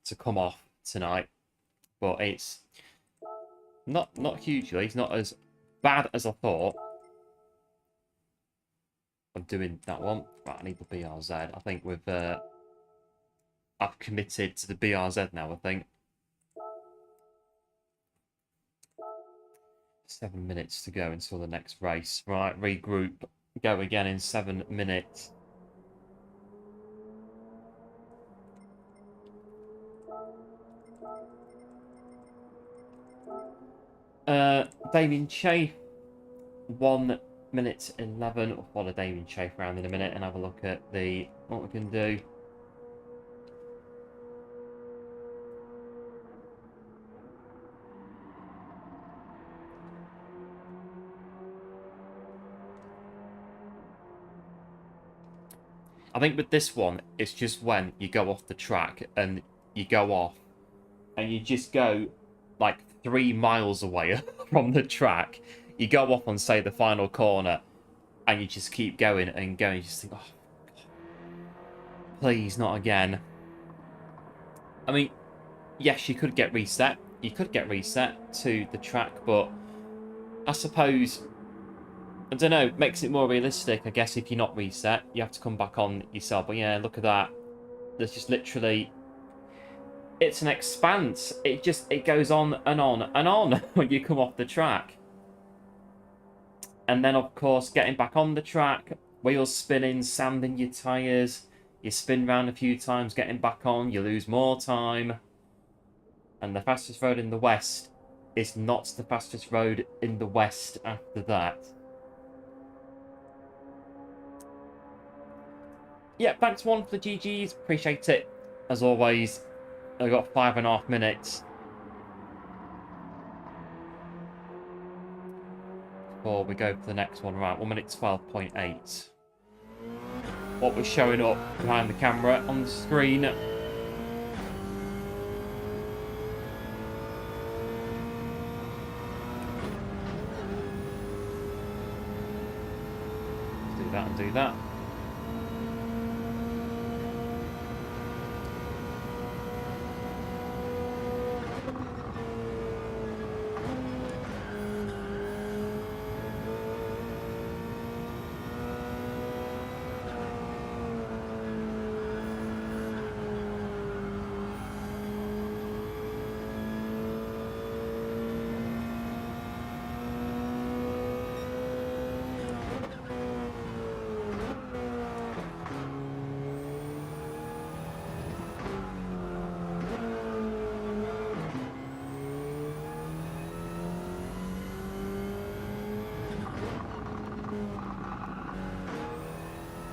to come off tonight. But it's not hugely. It's not as bad as I thought. I'm doing that one. Right, I need the BRZ. I think we've I've committed to the BRZ now, I think. 7 minutes to go until the next race. Right, regroup. Go again in 7 minutes. Damien Chafe, 1 minute 11. We'll follow Damien Chafe around in a minute and have a look at what we can do. I think with this one, it's just when you go off the track and you go off and you just go like 3 miles away from the track. You go off on, say, the final corner and you just keep going and going. You just think, oh, God, please, not again. I mean, yes, you could get reset. You could get reset to the track, but I suppose, I don't know, makes it more realistic. I guess if you're not reset, you have to come back on yourself. But yeah, look at that. There's just literally, it's an expanse. It goes on and on and on when you come off the track. And then, of course, getting back on the track, wheels spinning, sanding your tyres. You spin round a few times, getting back on, you lose more time. And the fastest road in the West is not the fastest road in the West after that. Yeah, thanks one for the GGs. Appreciate it. As always, I've got 5.5 minutes before we go for the next one. Right, 1 minute 12.8. What was showing up behind the camera on the screen. Let's do that and do that.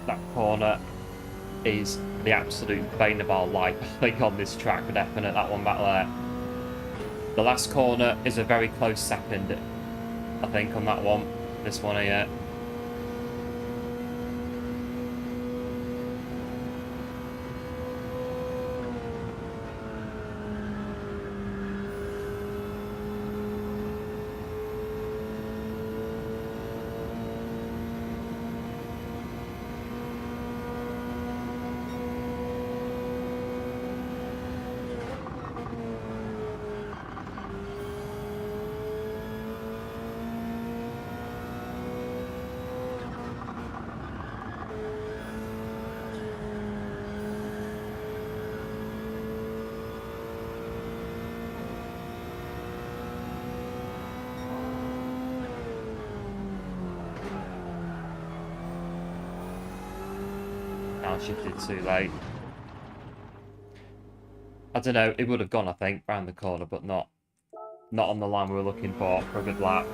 That corner is the absolute bane of our life, I think, on this track, for definite, that one back there. The last corner is a very close second, I think, on that one. This one here. Shifted too late. I don't know, it would have gone, I think, round the corner, but not on the line we were looking for a good lap.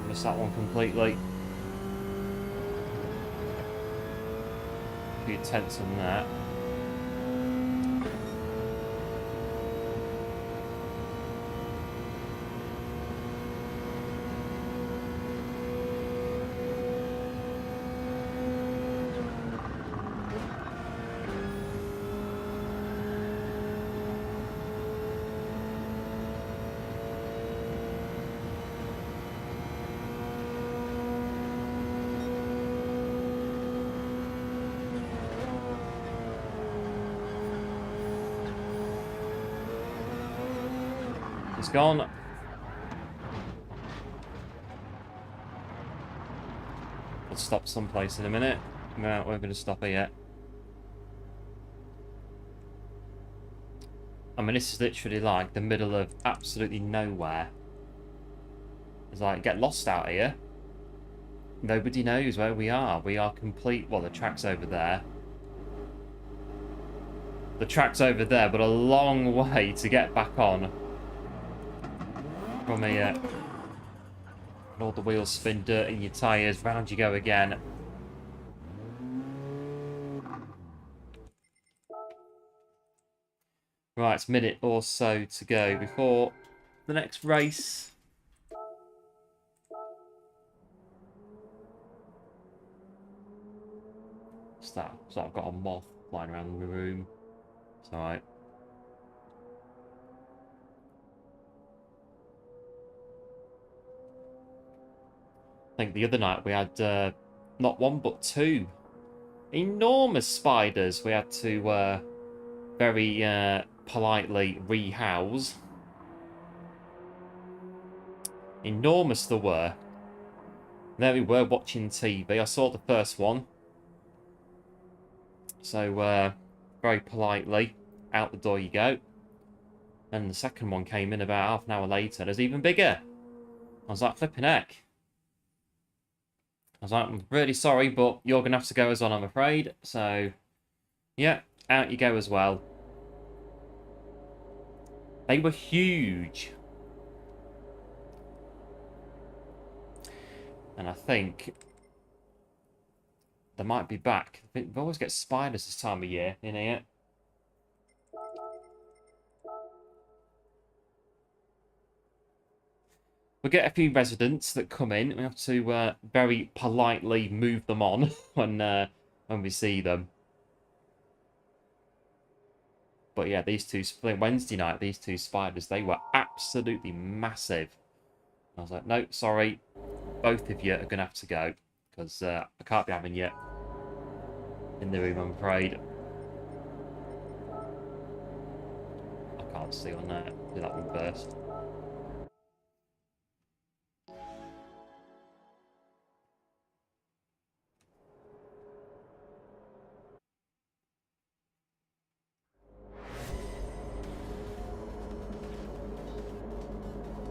Missed that one completely. A few tenths on that. It's gone. We'll stop someplace in a minute. No, we're going to stop here yet. I mean, this is literally like the middle of absolutely nowhere. It's like, get lost out here. Nobody knows where we are. We are complete. Well, the track's over there. The track's over there, but a long way to get back on. From here. And all the wheels spin, dirt in your tyres, round you go again. Right, it's a minute or so to go before the next race. What's that? So I've got a moth flying around the room. It's alright. I think the other night we had not one but two enormous spiders we had to very politely rehouse. Enormous they were. There we were watching TV. I saw the first one. So very politely, out the door you go. And the second one came in about half an hour later. It was even bigger. I was like, flipping heck. I was like, I'm really sorry, but you're going to have to go as well, I'm afraid. So, yeah, out you go as well. They were huge. And I think they might be back. We always get spiders this time of year in here. We get a few residents that come in. We have to very politely move them on when we see them. But yeah, these two, Wednesday night, these two spiders, they were absolutely massive. I was like, no, sorry, both of you are going to have to go, because I can't be having you in the room, I'm afraid. I can't see on that. Do that one first.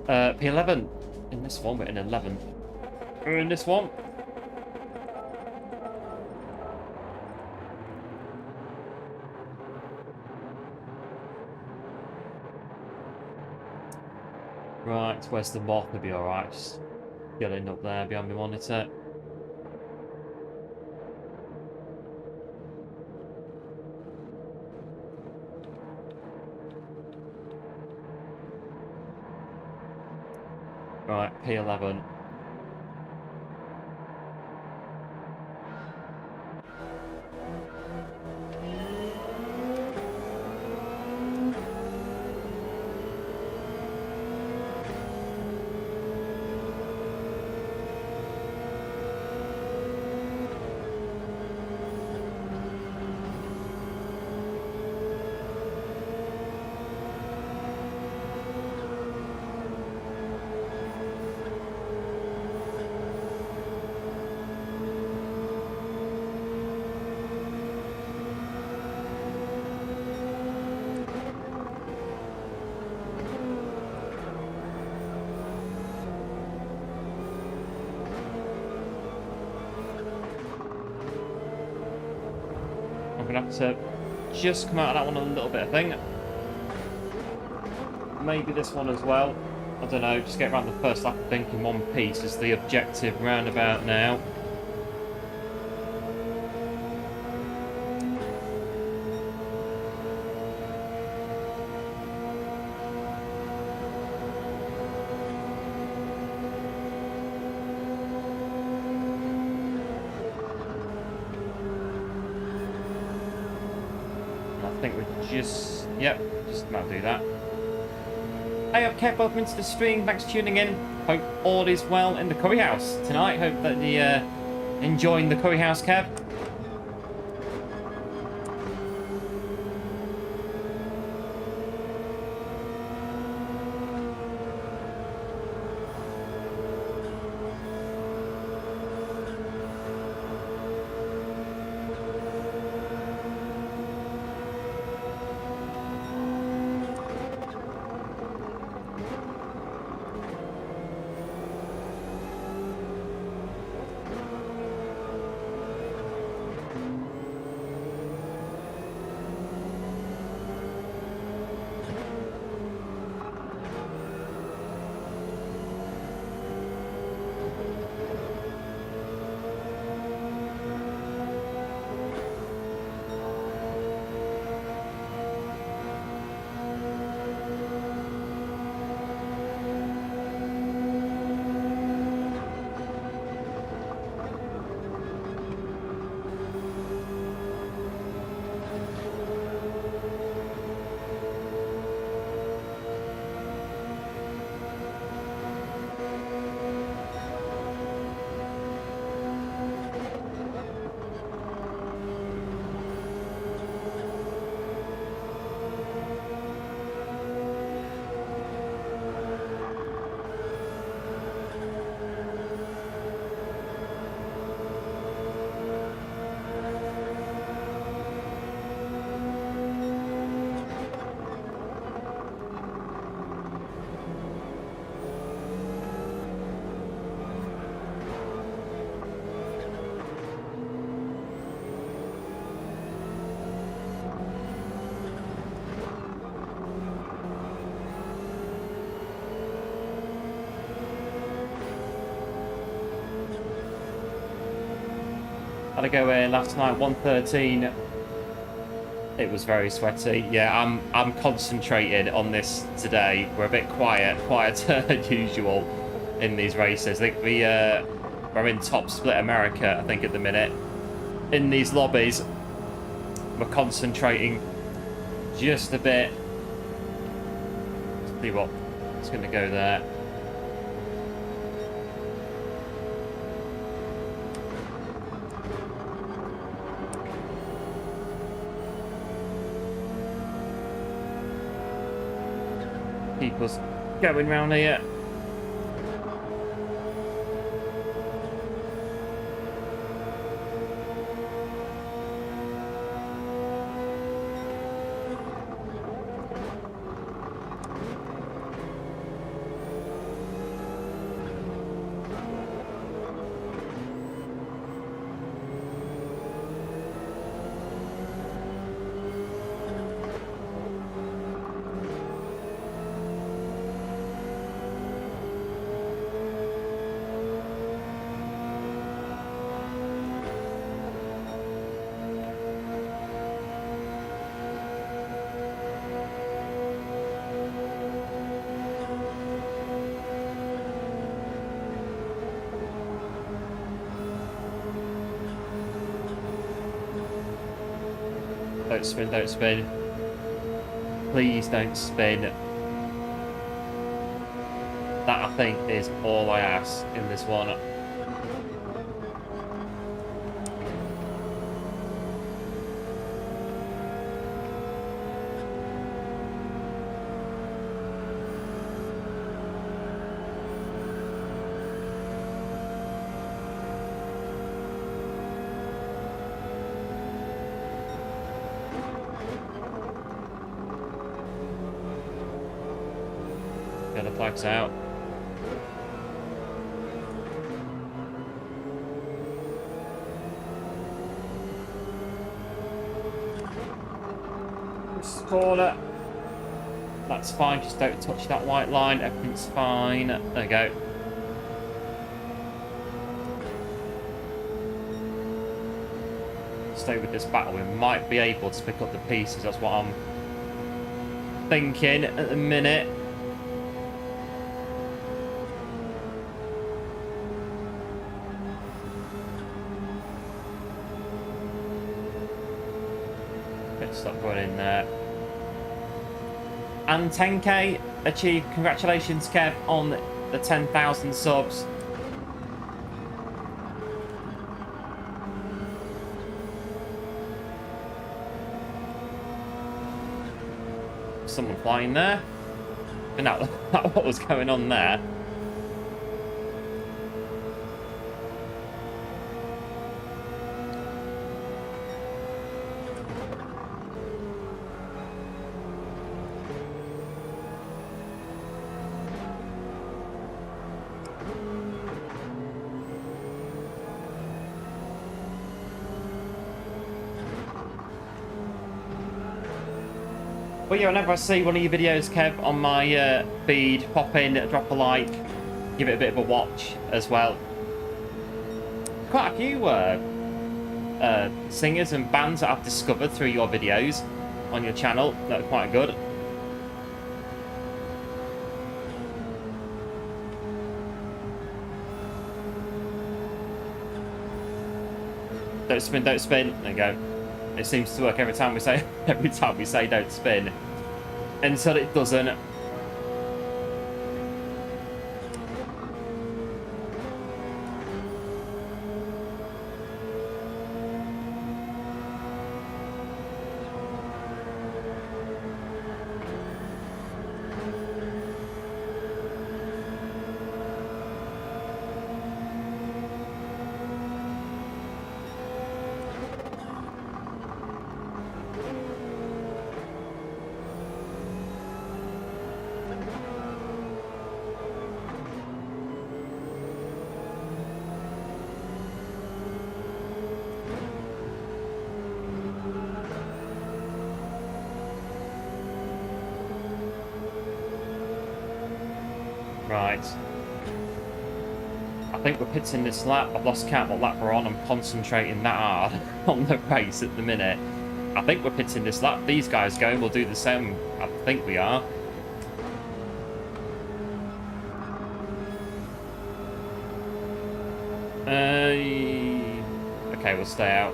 P11. In this one, we're in 11. We're in this one. Right, where's the moth? Will be alright. Just getting up there behind my monitor. Right, P11. I'm going to have to just come out of that one a little bit, I think. Maybe this one as well. I don't know, just get around the first lap, I think, in one piece is the objective roundabout now. I think we're just, yep, just about to do that. Hey up, Kev, welcome into the stream, thanks for tuning in. Hope all is well in the curry house tonight. Hope that you're enjoying the curry house, Kev. Had to go in last night, 1:13. It was very sweaty. Yeah, I'm concentrated on this today. We're a bit quieter than usual in these races. I think we're in top split America, I think, at the minute. In these lobbies, we're concentrating just a bit. Let's see what it's going to go there. Keep us going round here. Don't spin, don't spin. Please don't spin. That, I think, is all I ask in this one. Get the flags out. This corner. That's fine, just don't touch that white line. Everything's fine. There we go. Stay with this battle. We might be able to pick up the pieces. That's what I'm thinking at the minute. Stop going in there. And 10k achieved. Congratulations, Kev, on the 10,000 subs. Someone flying there. And that what was going on there. But yeah, whenever I see one of your videos, Kev, on my feed, pop in, drop a like, give it a bit of a watch as well. Quite a few singers and bands that I've discovered through your videos on your channel that are quite good. Don't spin, don't spin. There you go. It seems to work every time we say don't spin. Until it doesn't. Right. I think we're pitting this lap. I've lost count what lap we're on. I'm concentrating that hard on the race at the minute. I think we're pitting this lap. These guys going will do the same. I think we are. Okay, we'll stay out.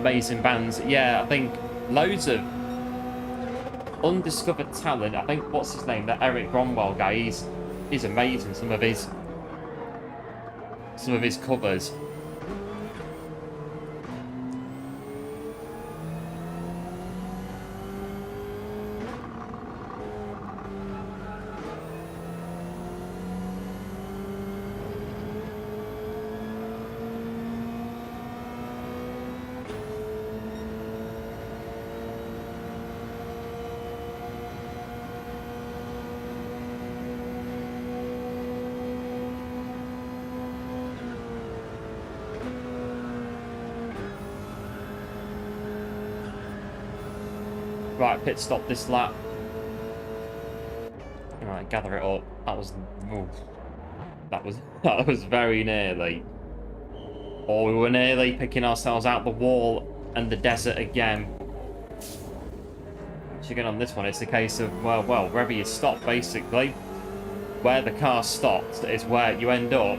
amazing bands. Yeah, I think loads of undiscovered talent. I think, what's his name? That Eric Bromwell guy. He's amazing. Some of his covers. Right, pit stop this lap. Right, gather it up. That was, oof, that was very nearly. Or we were nearly picking ourselves out the wall and the desert again. Which again on this one, it's a case of well, wherever you stop, basically, where the car stops is where you end up.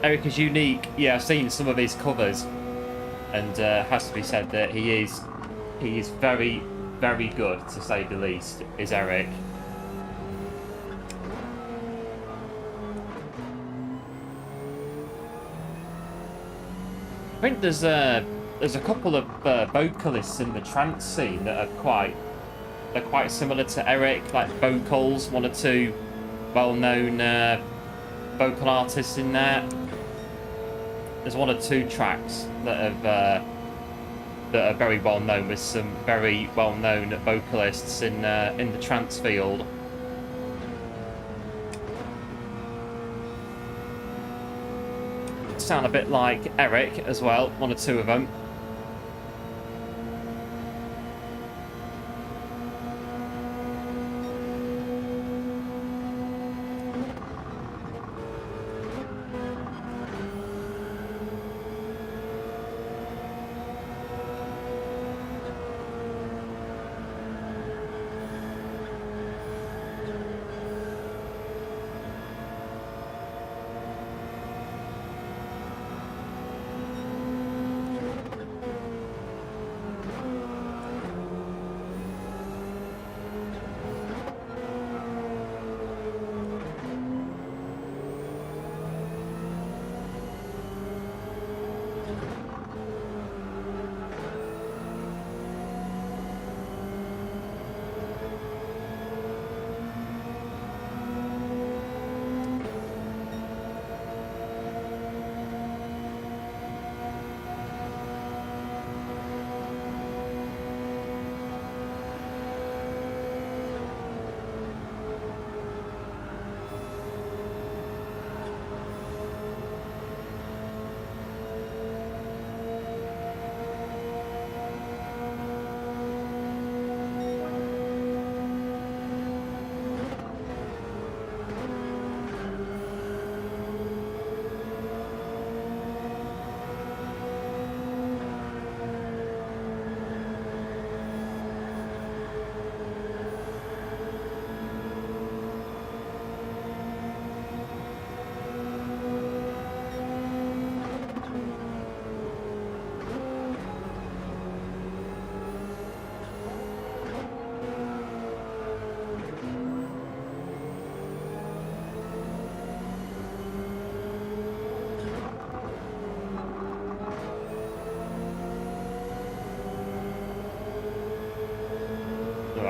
Eric is unique. Yeah, I've seen some of his covers, and has to be said that he is very, very good, to say the least, is Eric. I think there's a couple of vocalists in the trance scene that are quite similar to Eric, like vocals, one or two well-known vocal artists in there. There's one or two tracks that are very well known, with some very well known vocalists in the trance field. Sound a bit like Eric as well, one or two of them.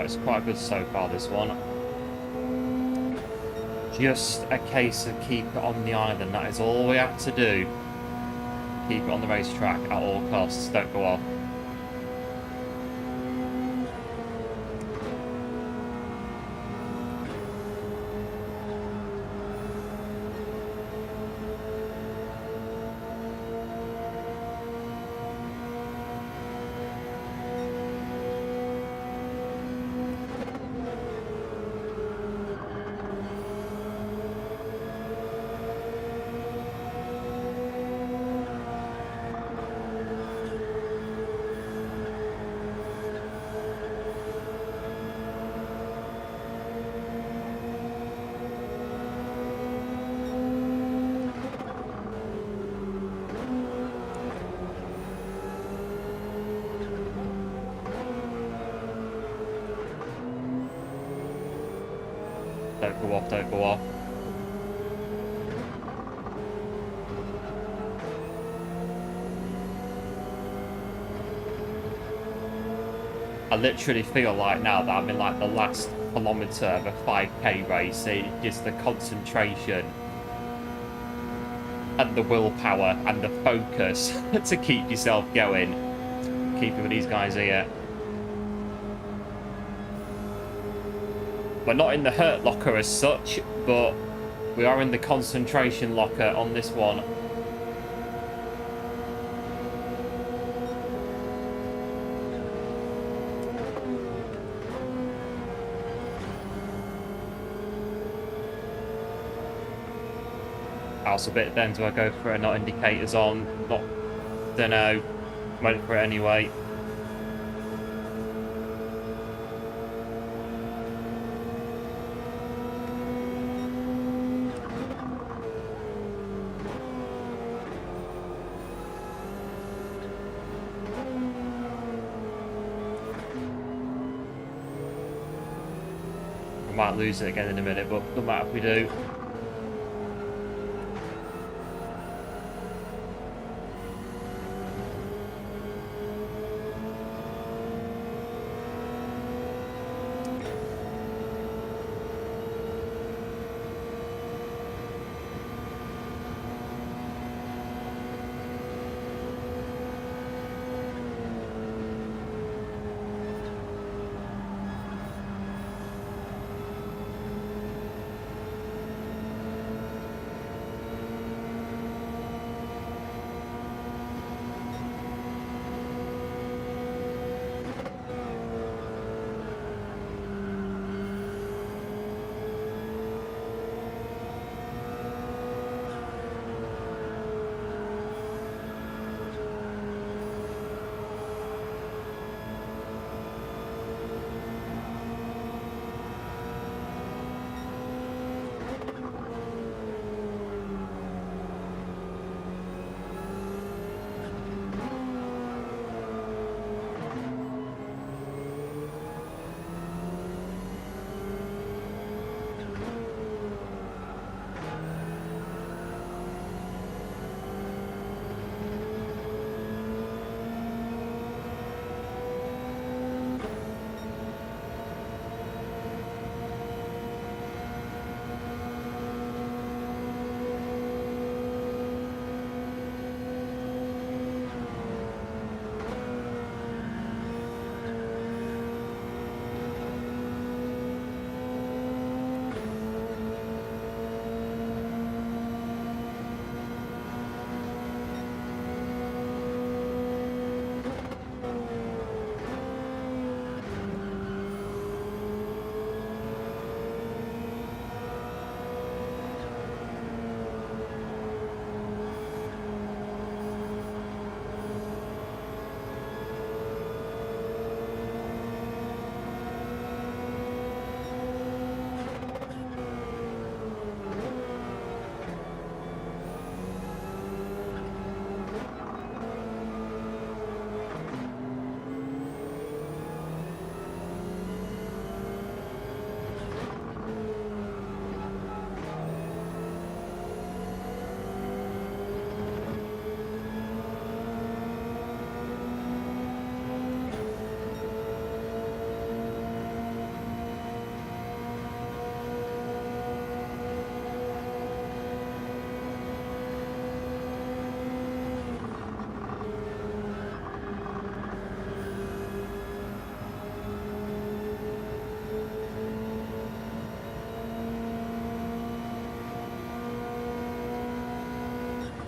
It's quite good so far, this one. Just a case of keep it on the island. That is all we have to do. Keep it on the racetrack at all costs. Don't go off. Don't go off, don't go off. I literally feel like now that I'm in like the last kilometre of a 5k race. It's just the concentration and the willpower and the focus to keep yourself going. Keeping with these guys here. We're not in the hurt locker as such, but we are in the concentration locker on this one. House a bit then, do I go for it? Not indicators on, not, don't know, went for it anyway. I might lose it again in a minute, but no matter if we do.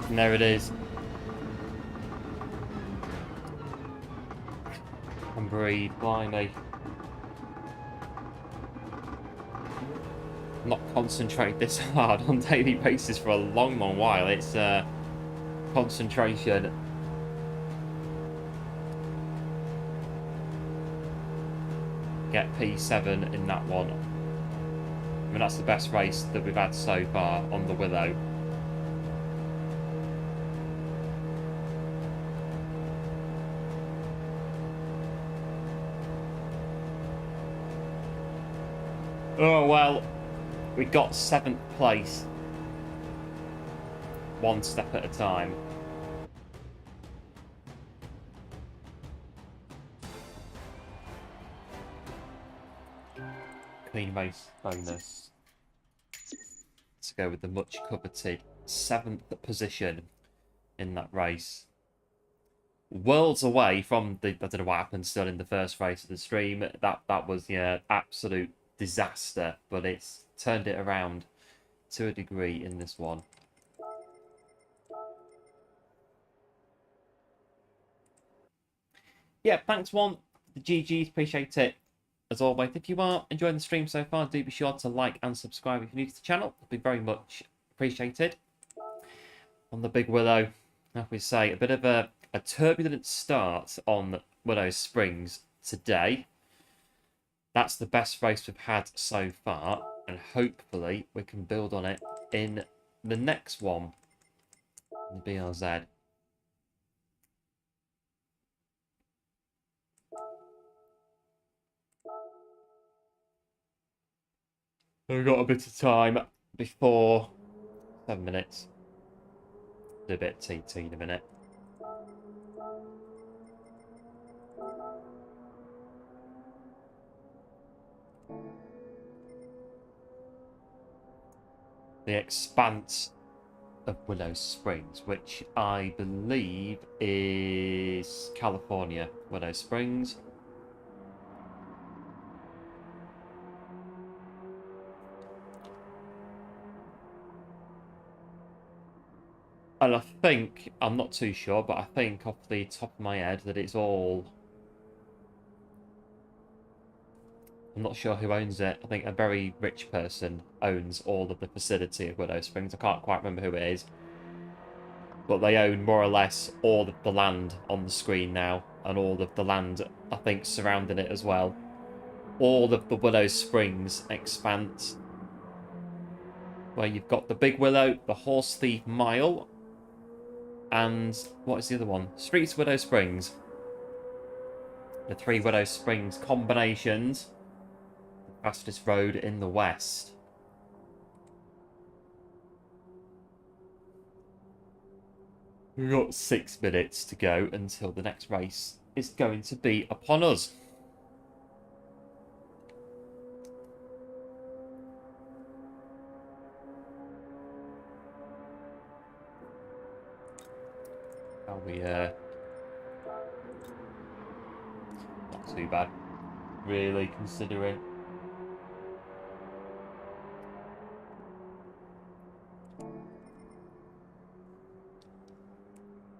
And there it is. And breathe, blimey. Not concentrate this hard on a daily basis for a long, long while. It's concentration. Get P7 in that one. I mean, that's the best race that we've had so far on the Willow. Oh, well, We got 7th place. One step at a time. Clean race bonus. To go with the much coveted 7th position in that race. Worlds away from the, I don't know what happened still in the first race of the stream. That was, yeah, absolute disaster, but it's turned it around to a degree in this one. Yeah, thanks one. The GGs, appreciate it. As always, if you are enjoying the stream so far, do be sure to like and subscribe if you're new to the channel. It'll be very much appreciated. On the big Willow, like we say, a bit of a turbulent start on Willow Springs today. That's the best race we've had so far, and hopefully we can build on it in the next one, the BRZ. We've got a bit of time before 7 minutes. Do a bit of TT in a minute. The expanse of Willow Springs, which I believe is California. Willow Springs. And I think, I'm not too sure, but I think off the top of my head that it's all... I'm not sure who owns it. I think a very rich person owns all of the facility of Willow Springs. I can't quite remember who it is. But they own more or less all of the land on the screen now. And all of the land, I think, surrounding it as well. All of the Willow Springs expanse. Where you've got the Big Willow, the Horse Thief Mile, and what is the other one? Strix Willow Springs. The 3 Willow Springs combinations. The fastest road in the West. We've got 6 minutes to go until the next race is going to be upon us. Are we, not too bad, really, considering.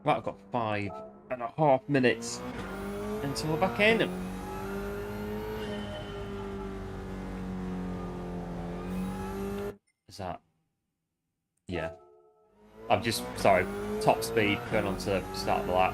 Right, I've got 5.5 minutes until we're back in. Is that... Yeah. I'm just, sorry, top speed, going on to start of the lap.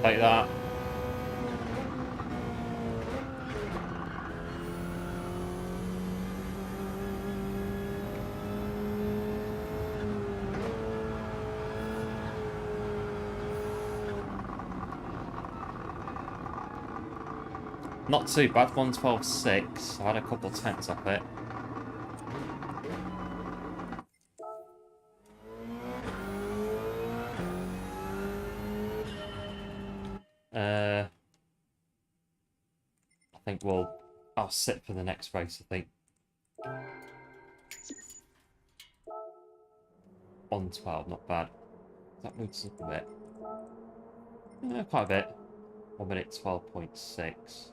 Take that. Not too bad, 112.6. I had a couple tenths off it. I think I'll sit for the next race, I think. 112, not bad. That moves up a bit. Yeah, quite a bit. 1 minute 12.6.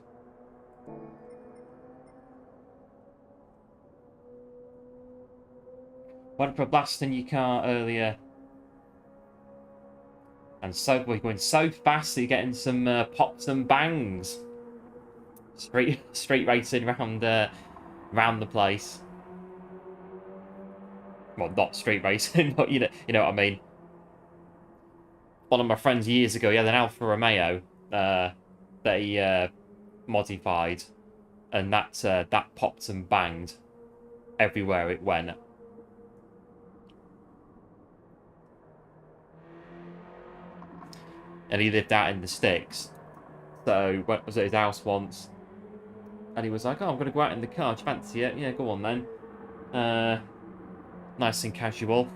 Went for a blast in your car earlier. And so we're going so fast that you're getting some pops and bangs. Street racing around the place. Well, not street racing, but you know what I mean. One of my friends years ago, he had an Alfa Romeo that he modified, and that popped and banged everywhere it went. And he lived out in the sticks, so was at his house once, and he was like, "Oh, I'm going to go out in the car. Do you fancy it? Yeah, go on then." Nice and casual.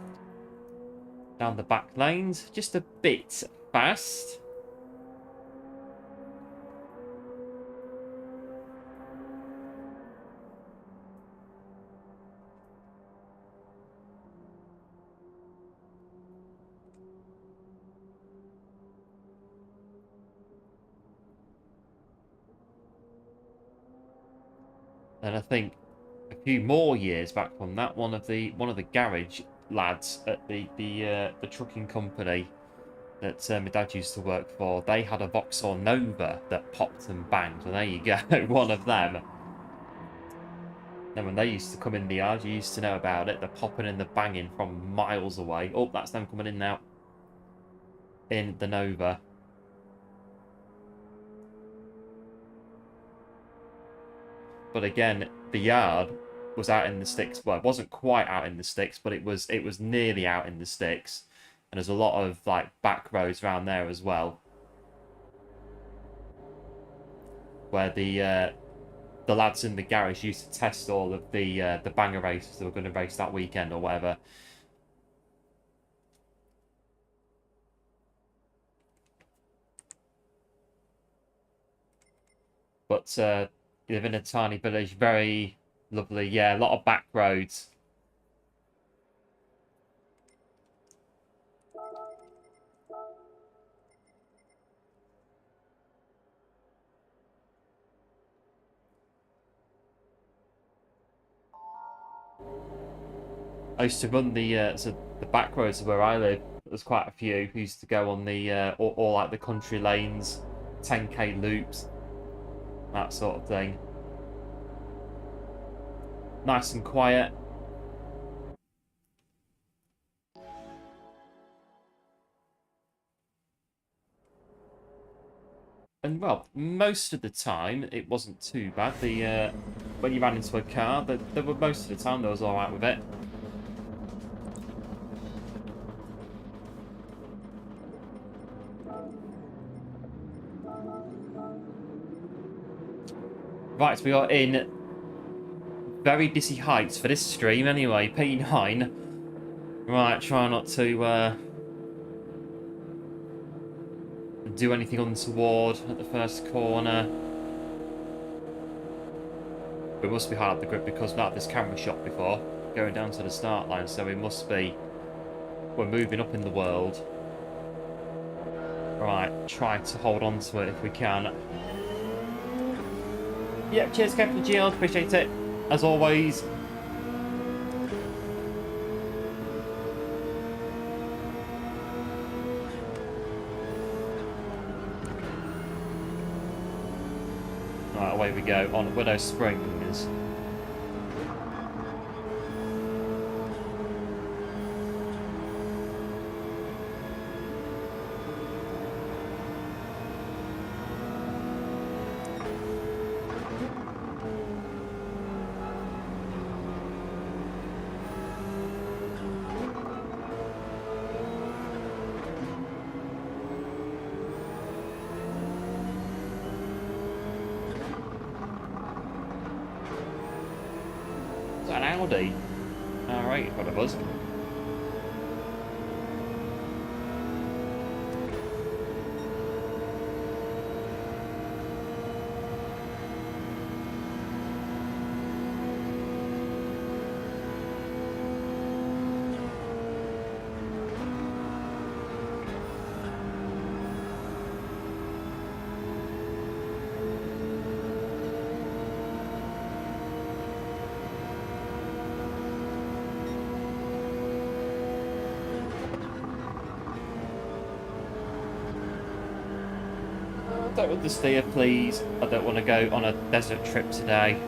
Down the back lanes, just a bit fast. And I think a few more years back from that, one of the garage lads at the trucking company that my dad used to work for, they had a Vauxhall Nova that popped and banged. And there you go, one of them. And when they used to come in the yard, you used to know about it. The popping and the banging from miles away. Oh, that's them coming in now. In the Nova. But again, the yard was out in the sticks. Well, it wasn't quite out in the sticks, but it was nearly out in the sticks. And there's a lot of like back roads around there as well, where the lads in the garage used to test all of the banger races that were going to race that weekend or whatever. But you live in a tiny village, very lovely. Yeah, a lot of back roads. I used to run the back roads where I live. There's quite a few who used to go on the all like the country lanes, 10k loops, that sort of thing. Nice and quiet. And well, most of the time it wasn't too bad. The when you ran into a car, they were most of the time they was all right with it. Right, we are in very dizzy heights for this stream anyway. P9. Right, try not to do anything untoward at the first corner. We must be hard up the grip because we've not had this camera shot before, going down to the start line, so we're moving up in the world. Right, try to hold on to it if we can. Yep, cheers Captain Giles, appreciate it, as always. Right, away we go on Willow Springs. Audi. Alright, in front of us. Don't understeer, please. I don't want to go on a desert trip today.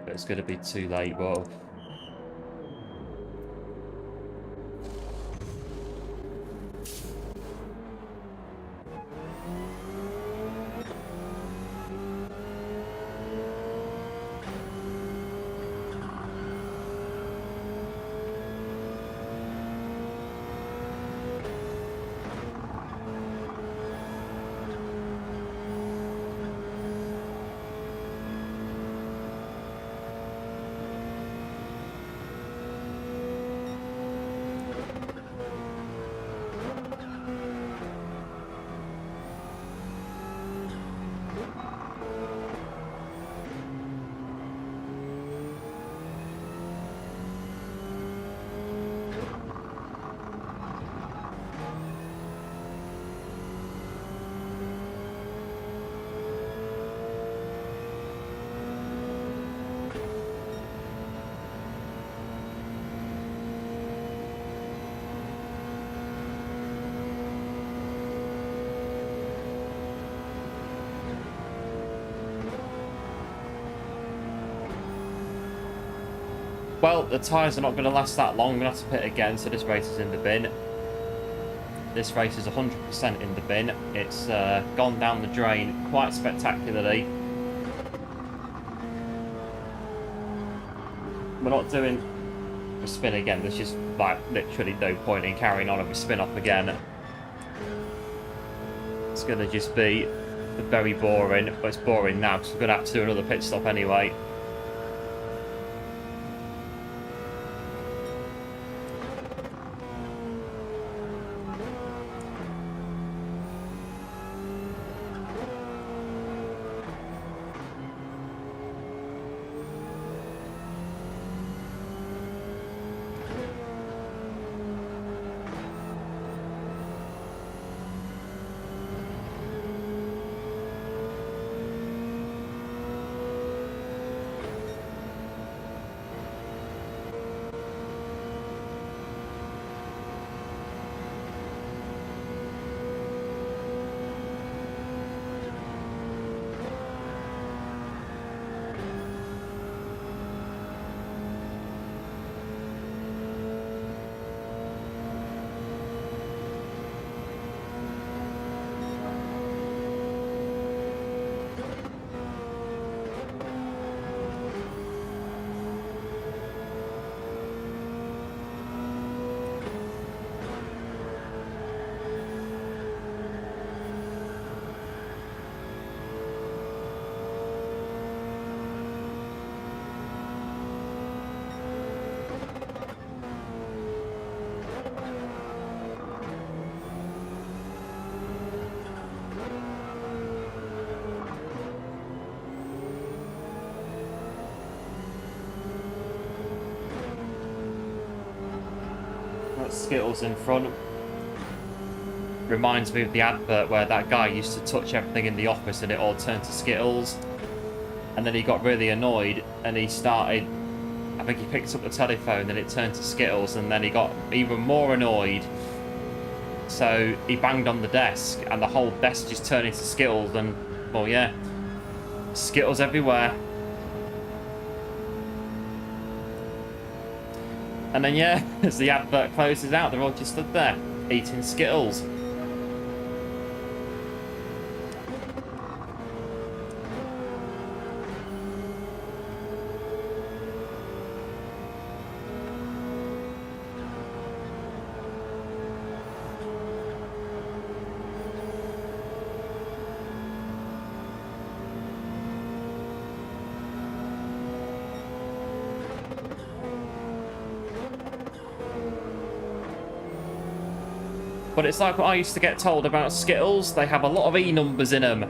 It's going to be too late, but well, the tyres are not going to last that long. I'm going to have to pit again, so this race is in the bin. This race is 100% in the bin. It's gone down the drain quite spectacularly. We're not doing a spin again. There's just like literally no point in carrying on if we spin off again. It's going to just be very boring. Well, it's boring now because we're going to have to do another pit stop anyway. Skittles in front. Reminds me of the advert where that guy used to touch everything in the office and it all turned to Skittles. And then he got really annoyed and he started, I think he picked up the telephone and it turned to Skittles, and then he got even more annoyed. So he banged on the desk and the whole desk just turned into Skittles, and, well, yeah, Skittles everywhere. And then, yeah, as the advert closes out, they're all just stood there eating Skittles. But it's like what I used to get told about Skittles. They have a lot of E numbers in them.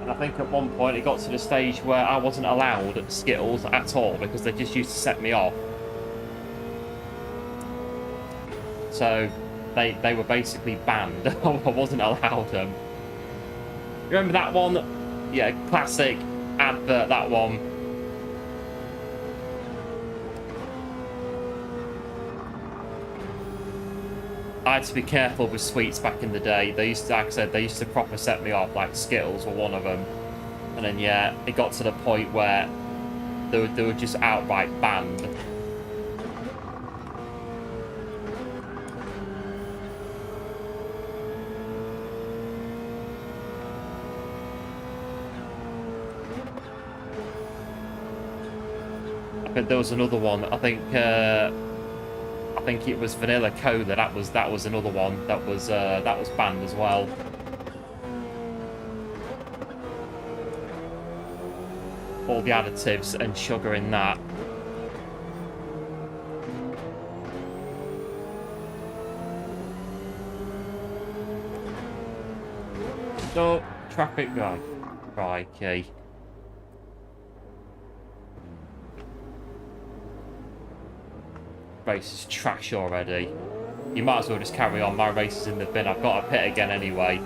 And I think at one point it got to the stage where I wasn't allowed Skittles at all because they just used to set me off. So they were basically banned. I wasn't allowed them. Remember that one? Yeah, classic advert, that one. I had to be careful with sweets back in the day. They used to, like I said, they used to proper set me off, like Skittles were one of them. And then, yeah, it got to the point where they were just outright banned. I think there was another one. I think it was Vanilla Cola. That was another one that was banned as well. All the additives and sugar in that. So traffic guy. Crikey. Race is trash already. You might as well just carry on. My race is in the bin. I've got to pit again anyway.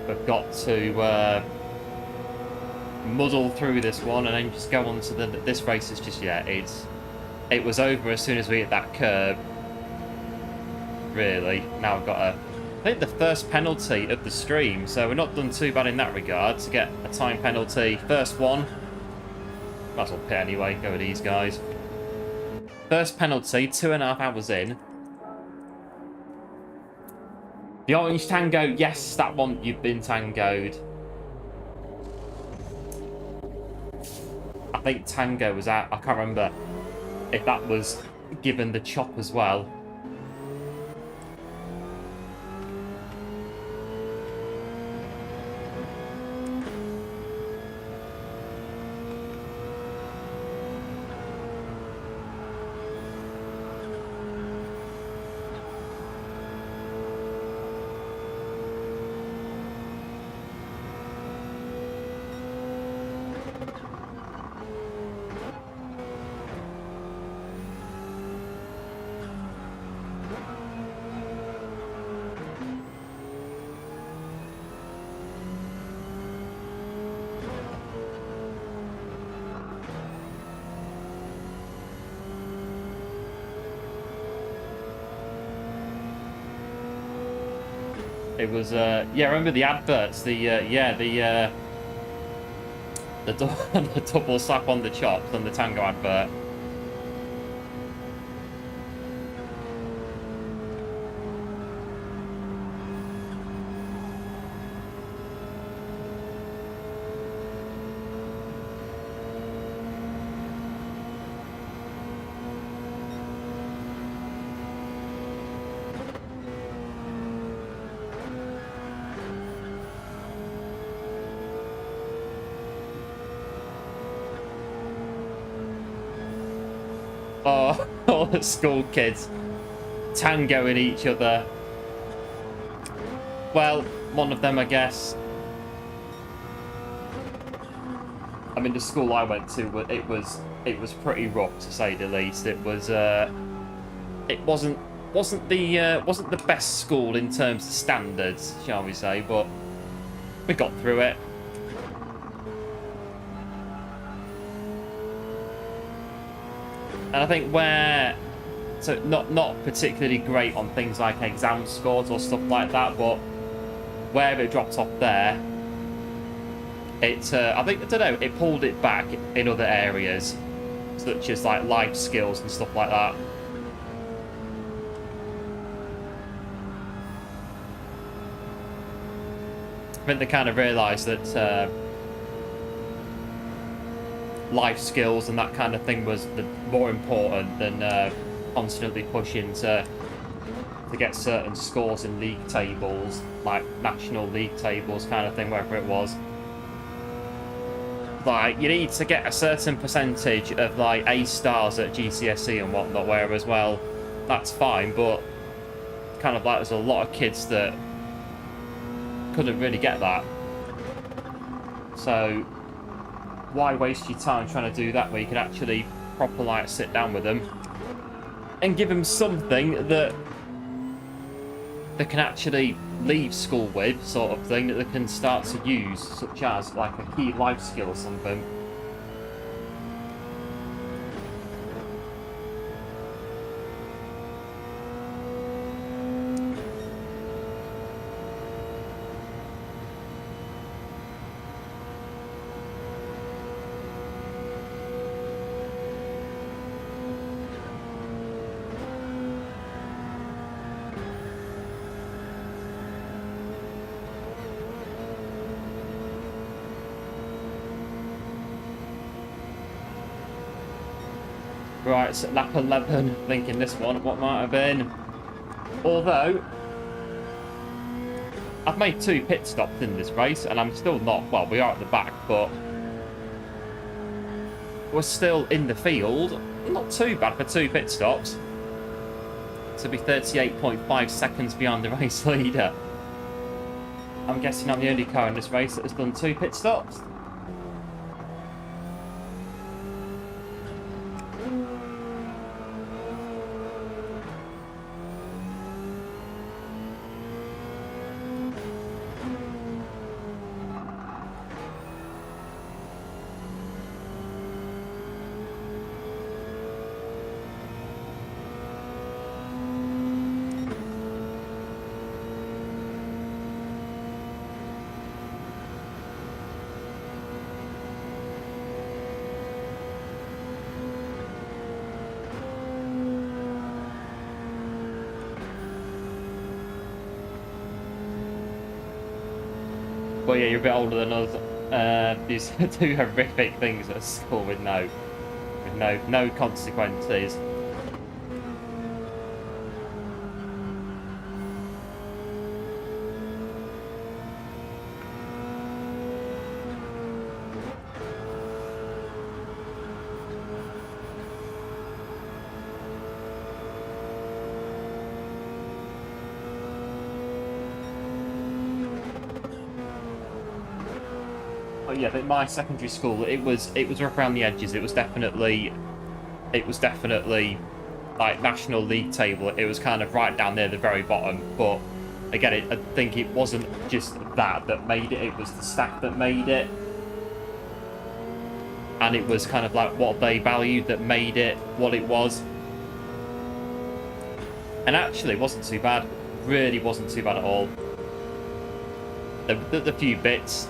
I've got to muddle through this one and then just go on to this race is just, yeah, it was over as soon as we hit that curb. Really. Now I've got to, I think, the first penalty of the stream, so we're not done too bad in that regard to get a time penalty. First one. Might as well pit anyway, go with these guys. First penalty, 2.5 hours in. The orange tango, yes, that one, you've been tangoed. I think tango was out, I can't remember if that was given the chop as well. It was, yeah, remember the adverts, the double slap on the chops and the tango advert. Oh, all the school kids tangoing each other. Well, one of them, I guess. I mean, the school I went to, it was pretty rough, to say the least. It was it wasn't the best school in terms of standards, shall we say, but we got through it. And I think so not particularly great on things like exam scores or stuff like that, but where it dropped off there, I don't know, it pulled it back in other areas, such as like life skills and stuff like that. I think they kind of realised that life skills and that kind of thing was more important than constantly pushing to get certain scores in league tables, like national league tables kind of thing, wherever it was. Like, you need to get a certain percentage of like A stars at GCSE and whatnot, whereas, well, that's fine, but kind of like there's a lot of kids that couldn't really get that. So why waste your time trying to do that where you could actually proper like sit down with them and give them something that they can actually leave school with, sort of thing, that they can start to use, such as like a key life skill or something. Right, so lap 11, thinking this one, what might have been. Although, I've made 2 pit stops in this race, and I'm still not, well, we are at the back, but we're still in the field. Not too bad for 2 pit stops. To be 38.5 seconds behind the race leader. I'm guessing I'm the only car in this race that has done 2 pit stops. Well, yeah, you're a bit older than us. These 2 horrific things at school with no consequences. Yeah, but my secondary school, it was rough around the edges. It was definitely like national league table. It was kind of right down there, the very bottom. But again, I think it wasn't just that made it. It was the staff that made it, and it was kind of like what they valued that made it what it was. And actually, it wasn't too bad. Really, wasn't too bad at all. The few bits.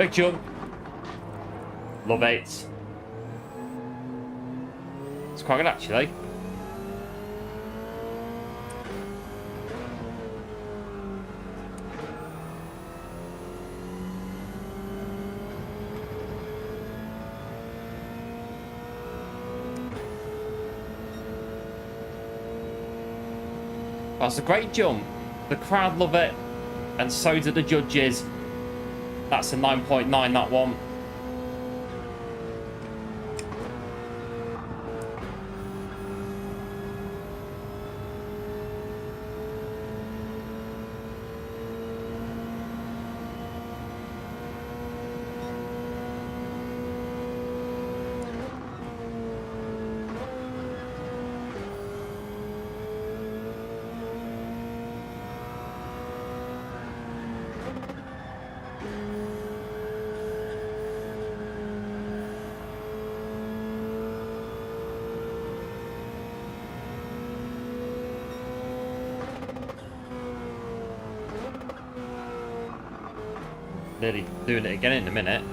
Big jump. Love it. It's quite good, actually. That's a great jump. The crowd love it, and so do the judges. That's a 9.9, that one. Nearly doing it again in a minute.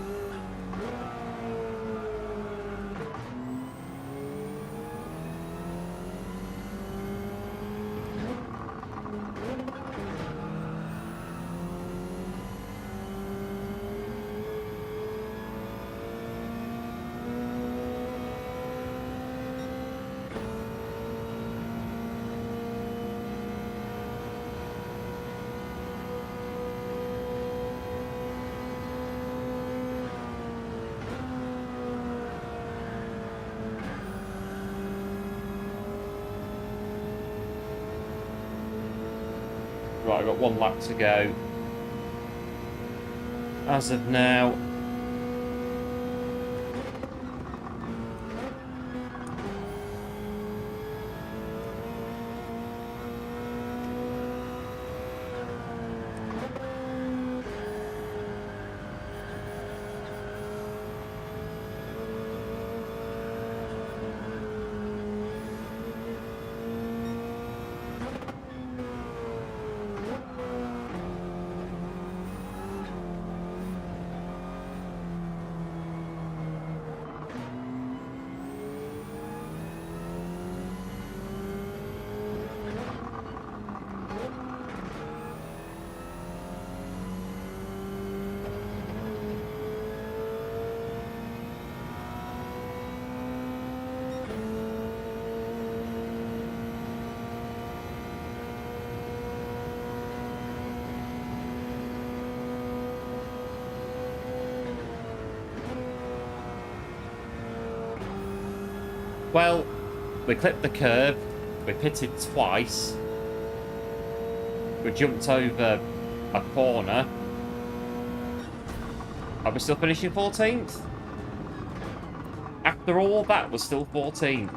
Right, I've got one lap to go. As of now. Well, we clipped the curb, we pitted twice, we jumped over a corner. Are we still finishing 14th? After all that, we're still 14th.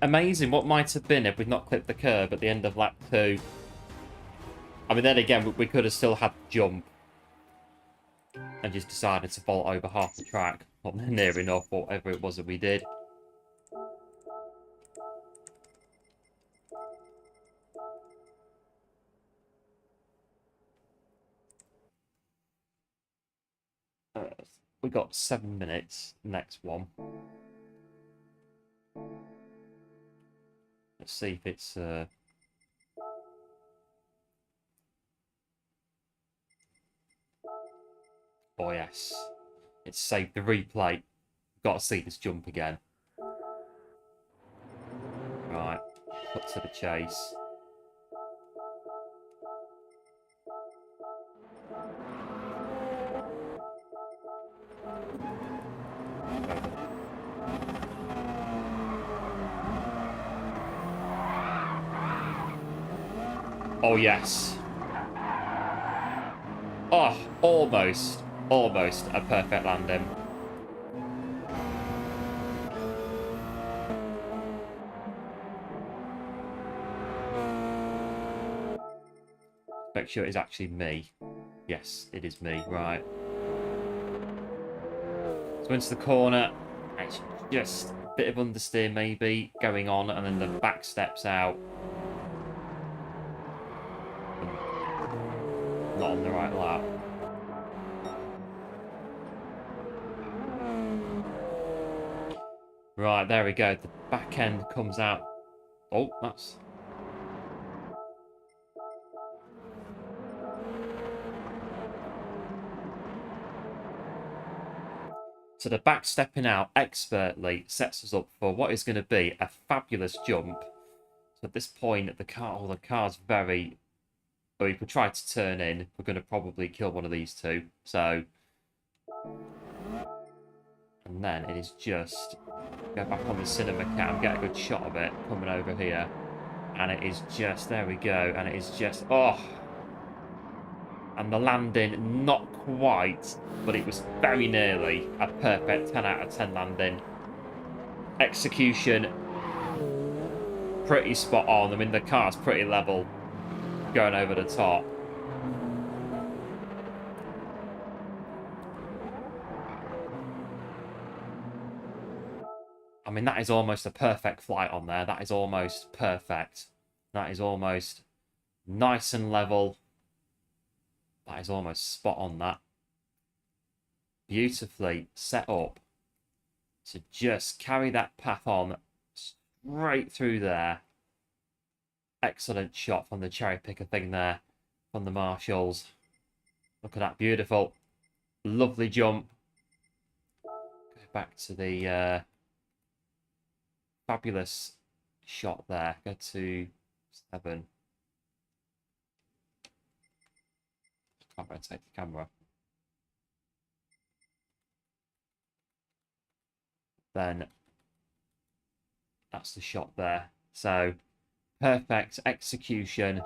Amazing what might have been if we'd not clipped the curb at the end of lap 2. I mean, then again, we could have still had the jump and just decided to vault over half the track. Not near enough, or whatever it was that we did. We got 7 minutes. Next one. Let's see if it's... Oh, yes. It's saved the replay. Got to see this jump again. Right. Cut to the chase. Oh, yes. Oh, almost. Almost a perfect landing. Make sure it's actually me. Yes, it is me. Right. So into the corner. It's just a bit of understeer maybe going on, and then the back steps out. Not on the right lap. Right, there we go. The back end comes out. Oh, that's... So the back stepping out expertly sets us up for what is going to be a fabulous jump. So at this point, the car's very... Well, if we try to turn in, we're going to probably kill one of these two. So... And then it is just... Go back on the cinema cam, get a good shot of it coming over here. And it is just... There we go. And it is just... Oh! And the landing, not quite, but it was very nearly a perfect 10 out of 10 landing. Execution, pretty spot on. I mean, the car's pretty level going over the top. I mean, that is almost a perfect flight on there. That is almost perfect. That is almost nice and level. That is almost spot on, that. Beautifully set up to just carry that path on straight through there. Excellent shot from the cherry picker thing there from the Marshalls. Look at that, beautiful. Lovely jump. Go back to the fabulous shot there. Go to 7. Can't rotate the camera. Then that's the shot there. So perfect execution.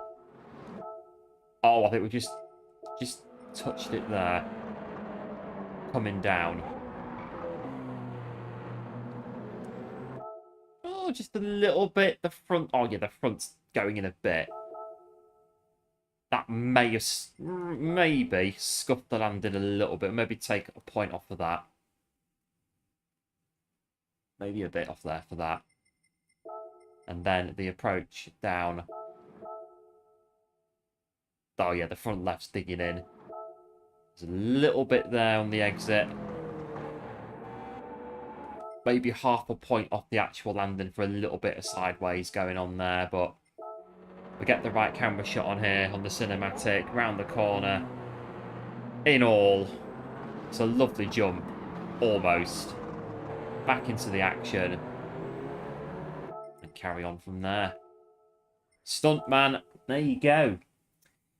Oh, I think we just touched it there. Coming down. Oh, just a little bit. The front. Oh yeah, the front's going in a bit. That may have maybe scuffed the landing a little bit. Maybe take a point off of that. Maybe a bit off there for that. And then the approach down. Oh yeah, the front left's digging in. There's a little bit there on the exit. Maybe half a point off the actual landing for a little bit of sideways going on there, but we get the right camera shot on here on the cinematic, round the corner. In all, it's a lovely jump, almost. Back into the action. And carry on from there. Stuntman, there you go.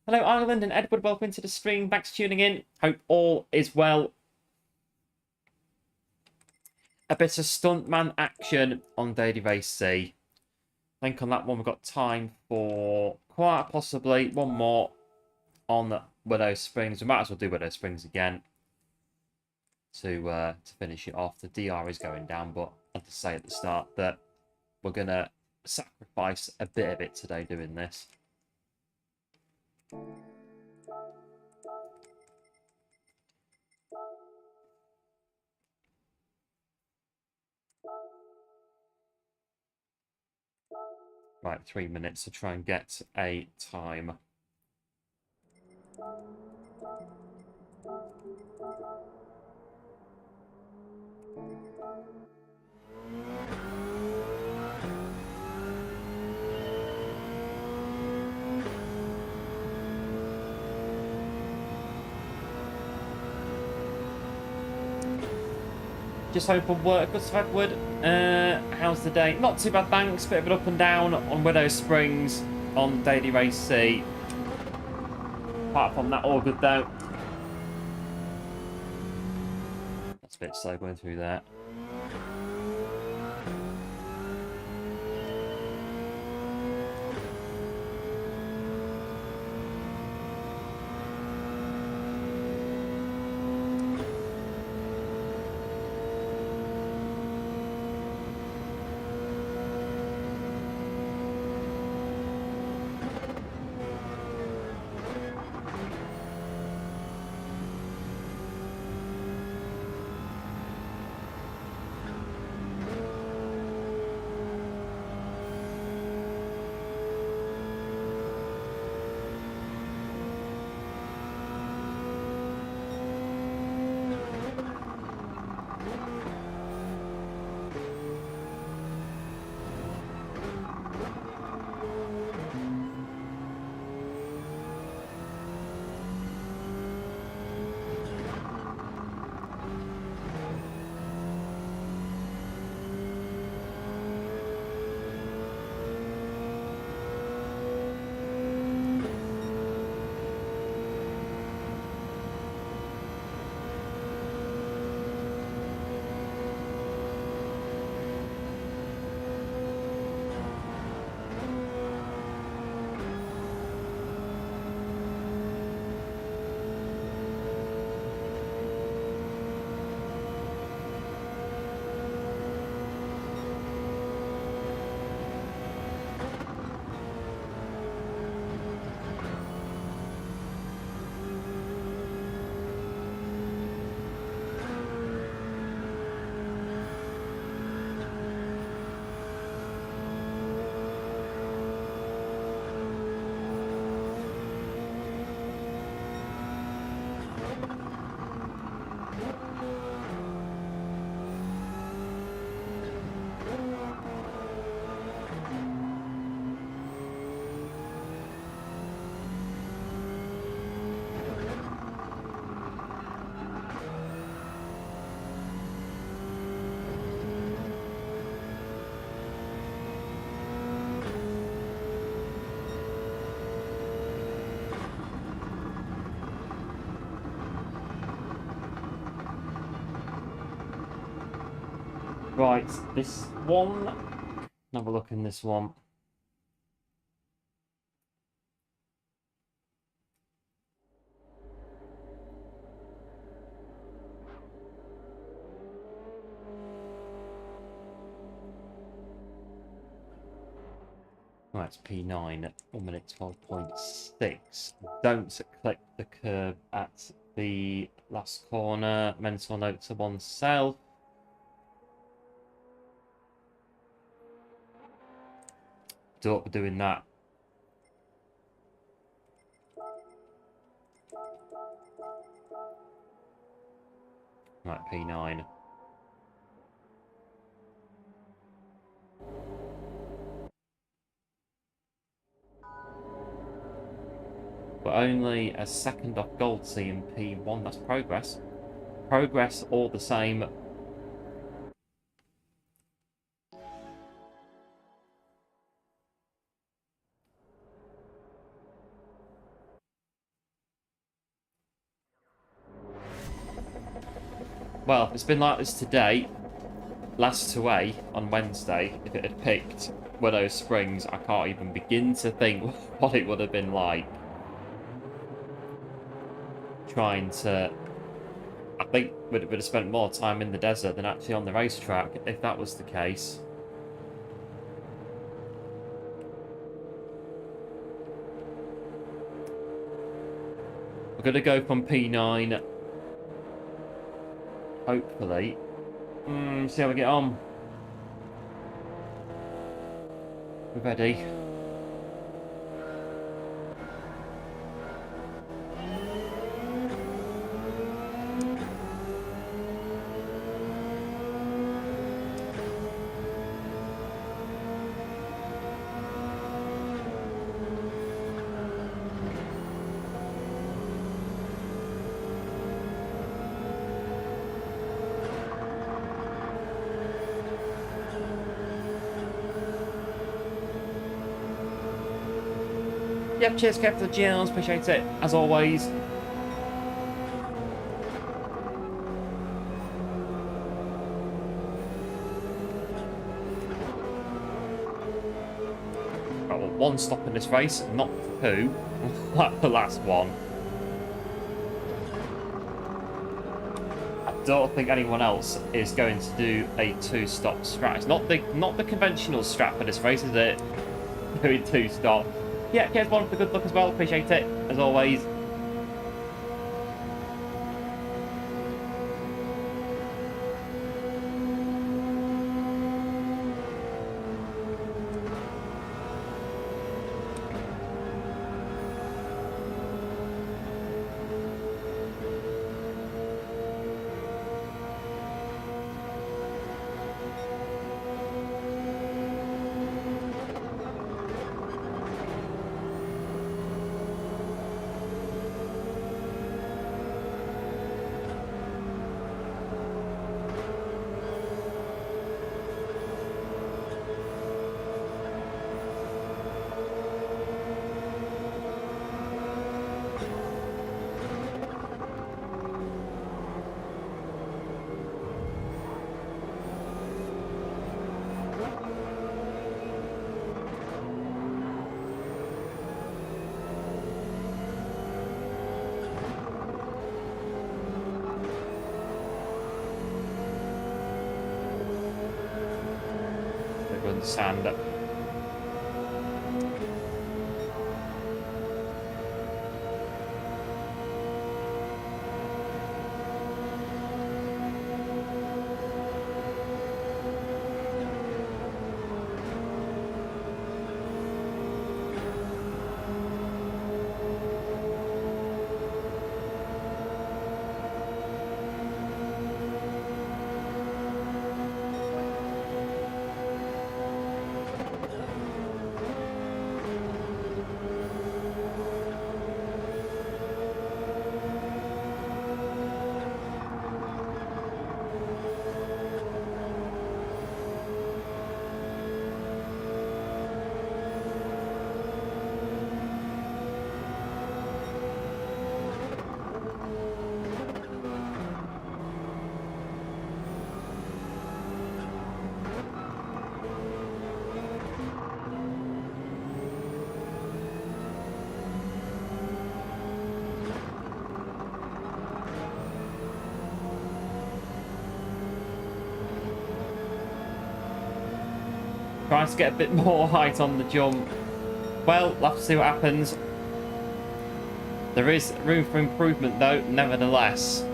Hello Ireland and Edward, welcome to the stream. Thanks for tuning in. Hope all is well. A bit of Stuntman action on Daily Race C. I think on that one we've got time for quite possibly one more on Willow Springs. We might as well do Willow Springs again to finish it off. The DR is going down, but I have to say at the start that we're going to sacrifice a bit of it today doing this. Right, 3 minutes to try and get a time. Just home from work. Good stuff, Edward. How's the day? Not too bad, thanks. Bit of an up and down on Willow Springs on Daily Race C. Apart from that, all good though. That's a bit slow going through that. Right, this one. Have a look in this one. Right, it's P9 at 1 minute 12.6. Don't click the curb at the last corner. Mental note to oneself. Don't be doing that. Right, P9. But only a second off Gold C in P1. That's progress. Progress all the same. Well, it's been like this today. Last 2A on Wednesday, if it had picked Willow Springs, I can't even begin to think what it would have been like. Trying to... I think we'd have spent more time in the desert than actually on the racetrack, if that was the case. We're going to go from P9. Hopefully. See how we get on. We're ready. Yep, cheers Kev for the GLs, appreciate it, as always. Right, well, one stop in this race, not two, like the last one. I don't think anyone else is going to do a two-stop strat. It's not the conventional strat for this race, is it? Doing two stops. Yeah, here's one for the good luck as well. Appreciate it, as always. Sand up. Trying to get a bit more height on the jump. Well, we'll have to see what happens. There is room for improvement though, nevertheless.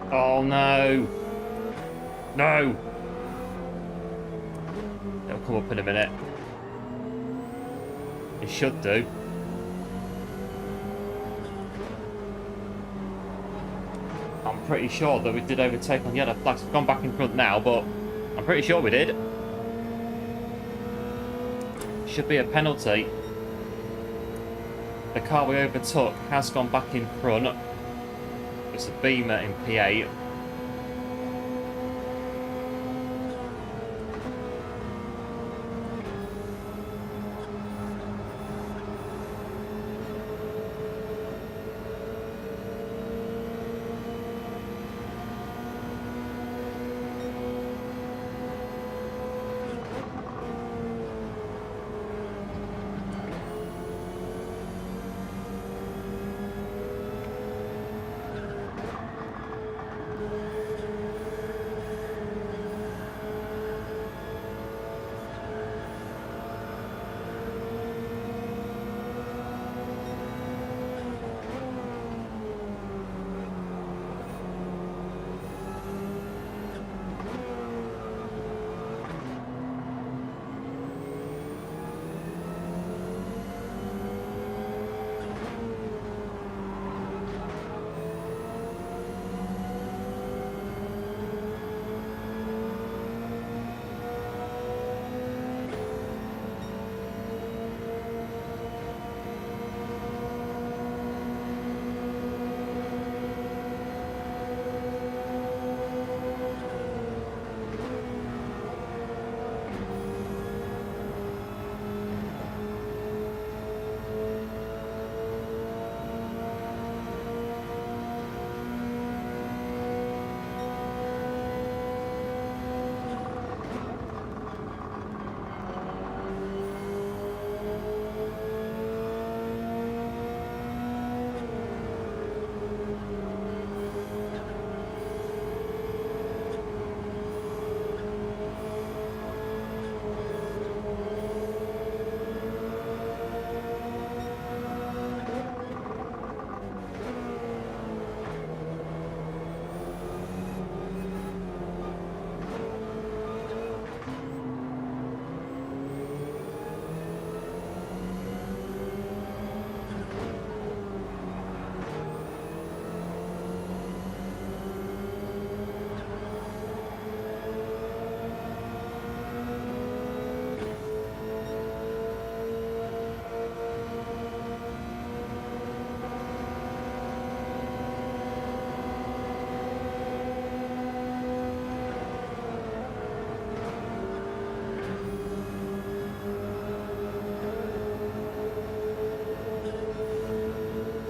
Oh no! No! It'll come up in a minute. It should do. I'm pretty sure that we did overtake on the other flags. We've gone back in front now, but I'm pretty sure we did. Should be a penalty. The car we overtook has gone back in front. It's a Beamer in P8.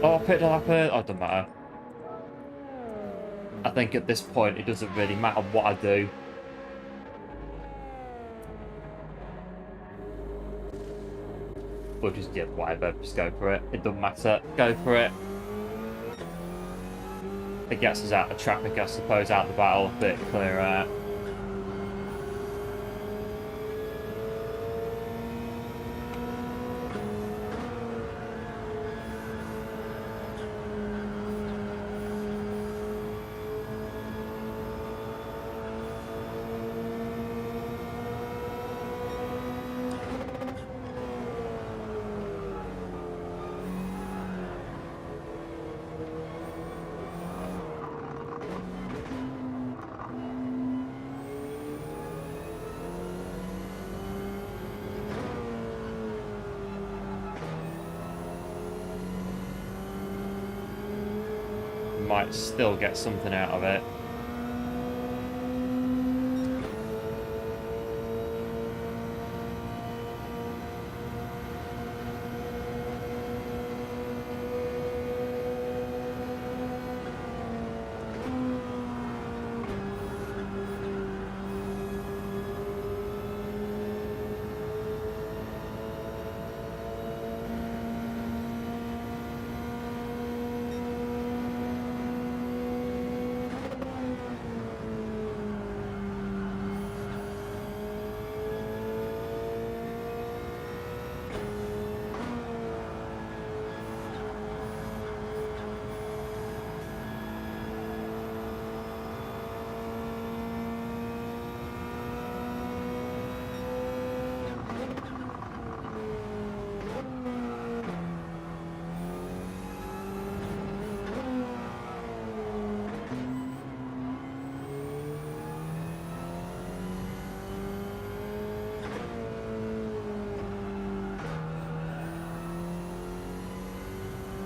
Oh, pit developer. Oh, it doesn't matter. I think at this point, it doesn't really matter what I do. We'll just, yeah, whatever. Just go for it. It doesn't matter. Go for it. It gets us out of traffic, I suppose, out of the battle. A bit clearer. Might still get something out of it.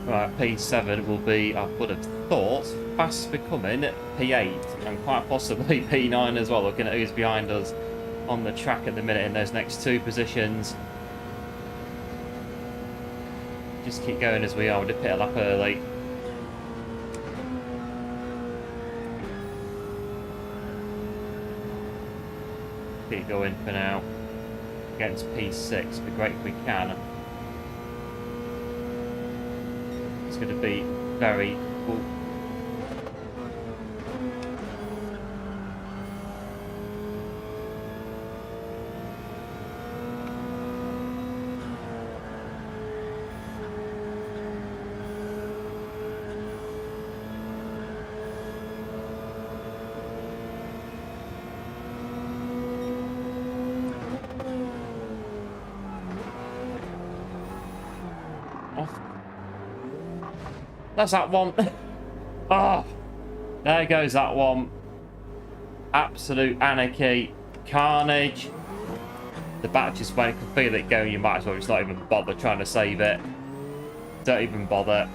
Right, P7 will be, I would have thought, fast becoming P8 and quite possibly P9 as well, looking at who's behind us on the track at the minute in those next two positions. Just keep going as we are, we'll pit a lap early. Keep going for now. Getting to P6, it'd be great if we can. It's going to be very cool. That's that one. Oh, there goes that one. Absolute anarchy, carnage. The battery's when you can feel it going, you might as well just not even bother trying to save it. Don't even bother.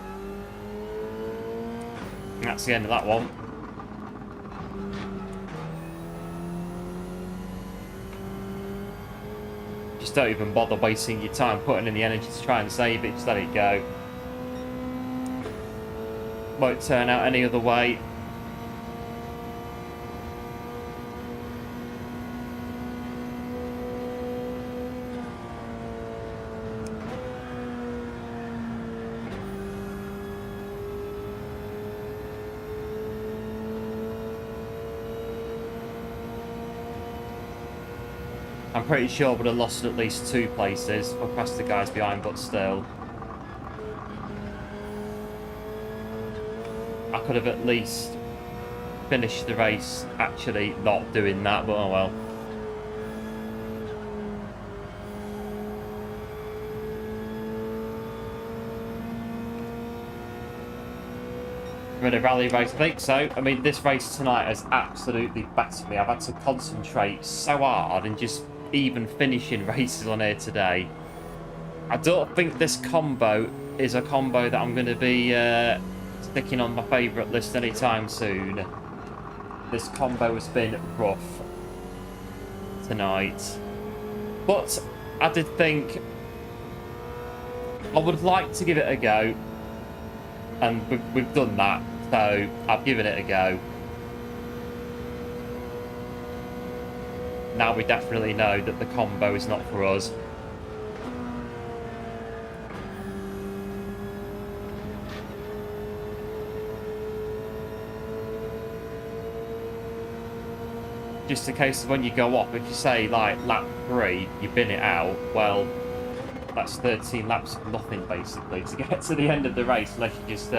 And that's the end of that one. Just don't even bother wasting your time putting in the energy to try and save it. Just let it go. Won't turn out any other way. I'm pretty sure I would have lost at least 2 places for past the guys behind, but still. I could have at least finished the race actually not doing that, but oh well. We're in a rally race, I think so. I mean, this race tonight has absolutely battered me. I've had to concentrate so hard and just even finishing races on here today. I don't think this combo is a combo that I'm going to be sticking on my favourite list anytime soon. This combo has been rough tonight. But I did think I would like to give it a go. And we've done that, so I've given it a go. Now we definitely know that the combo is not for us. Just in case of when you go off, if you say like lap 3, you bin it out, well, that's 13 laps of nothing basically to get to the end of the race, unless you just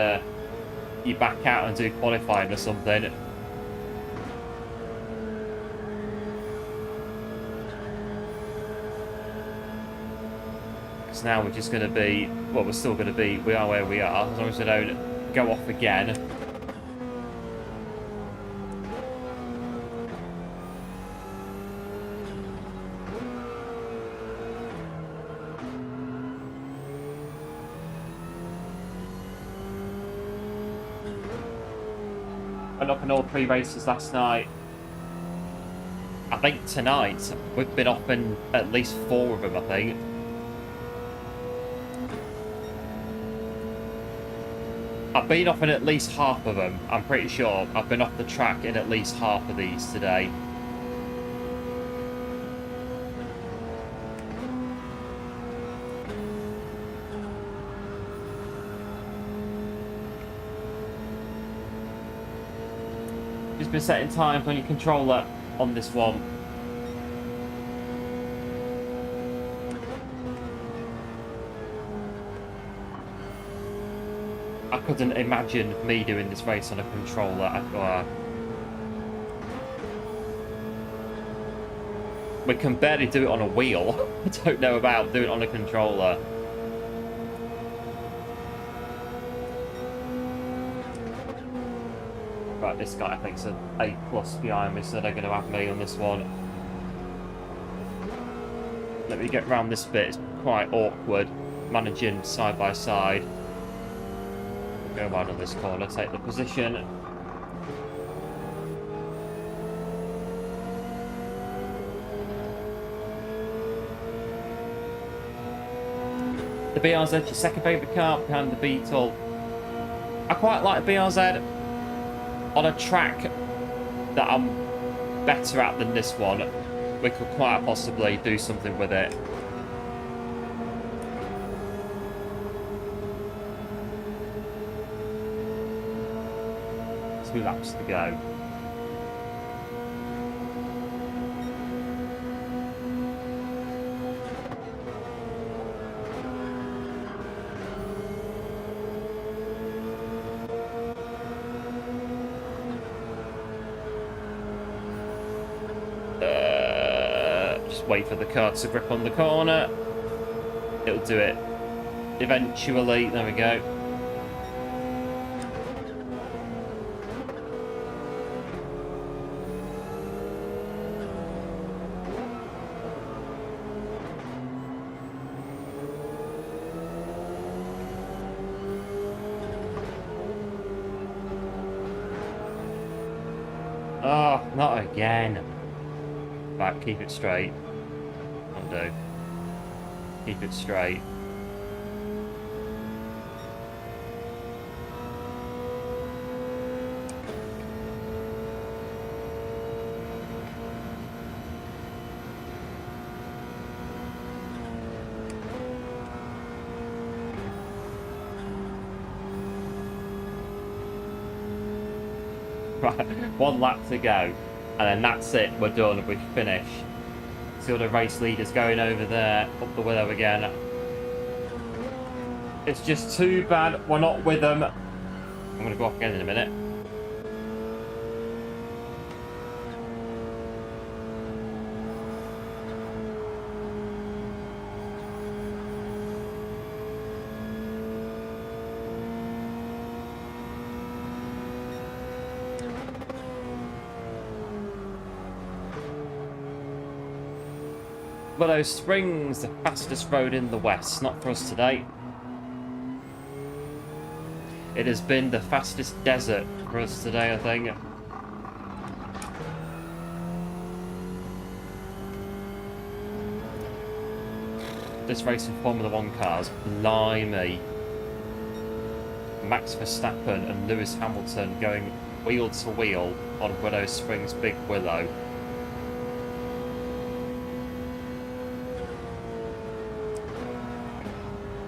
you back out and do qualifying or something. Because now we're just going to be, well, we're still going to be, we are where we are, as long as we don't go off again. Went up in all 3 races last night. I think tonight we've been off in at least 4 of them, I think. I've been off in at least half of them. I'm pretty sure I've been off the track in at least half of these today. Just been setting times on your controller on this one. I couldn't imagine me doing this race on a controller. We can barely do it on a wheel. I don't know about doing it on a controller. Right, this guy I think's an A+ behind me, so they're going to have me on this one. Let me get round this bit. It's quite awkward managing side by side. Go around on this corner, take the position. The BRZ, your second favourite car behind the Beetle. I quite like the BRZ on a track that I'm better at than this one. We could quite possibly do something with it. 2 laps to go. Just wait for the car to grip on the corner. It'll do it eventually. There we go. Oh, not again. Right, keep it straight. That'll do. Keep it straight. Right, 1 lap to go, and then that's it. We're done. We finish. See all the race leaders going over there, up the Willow again. It's just too bad we're not with them. I'm going to go off again in a minute. Willow Springs, the fastest road in the west. Not for us today. It has been the fastest desert for us today, I think. This race in Formula 1 cars, blimey. Max Verstappen and Lewis Hamilton going wheel to wheel on Willow Springs Big Willow.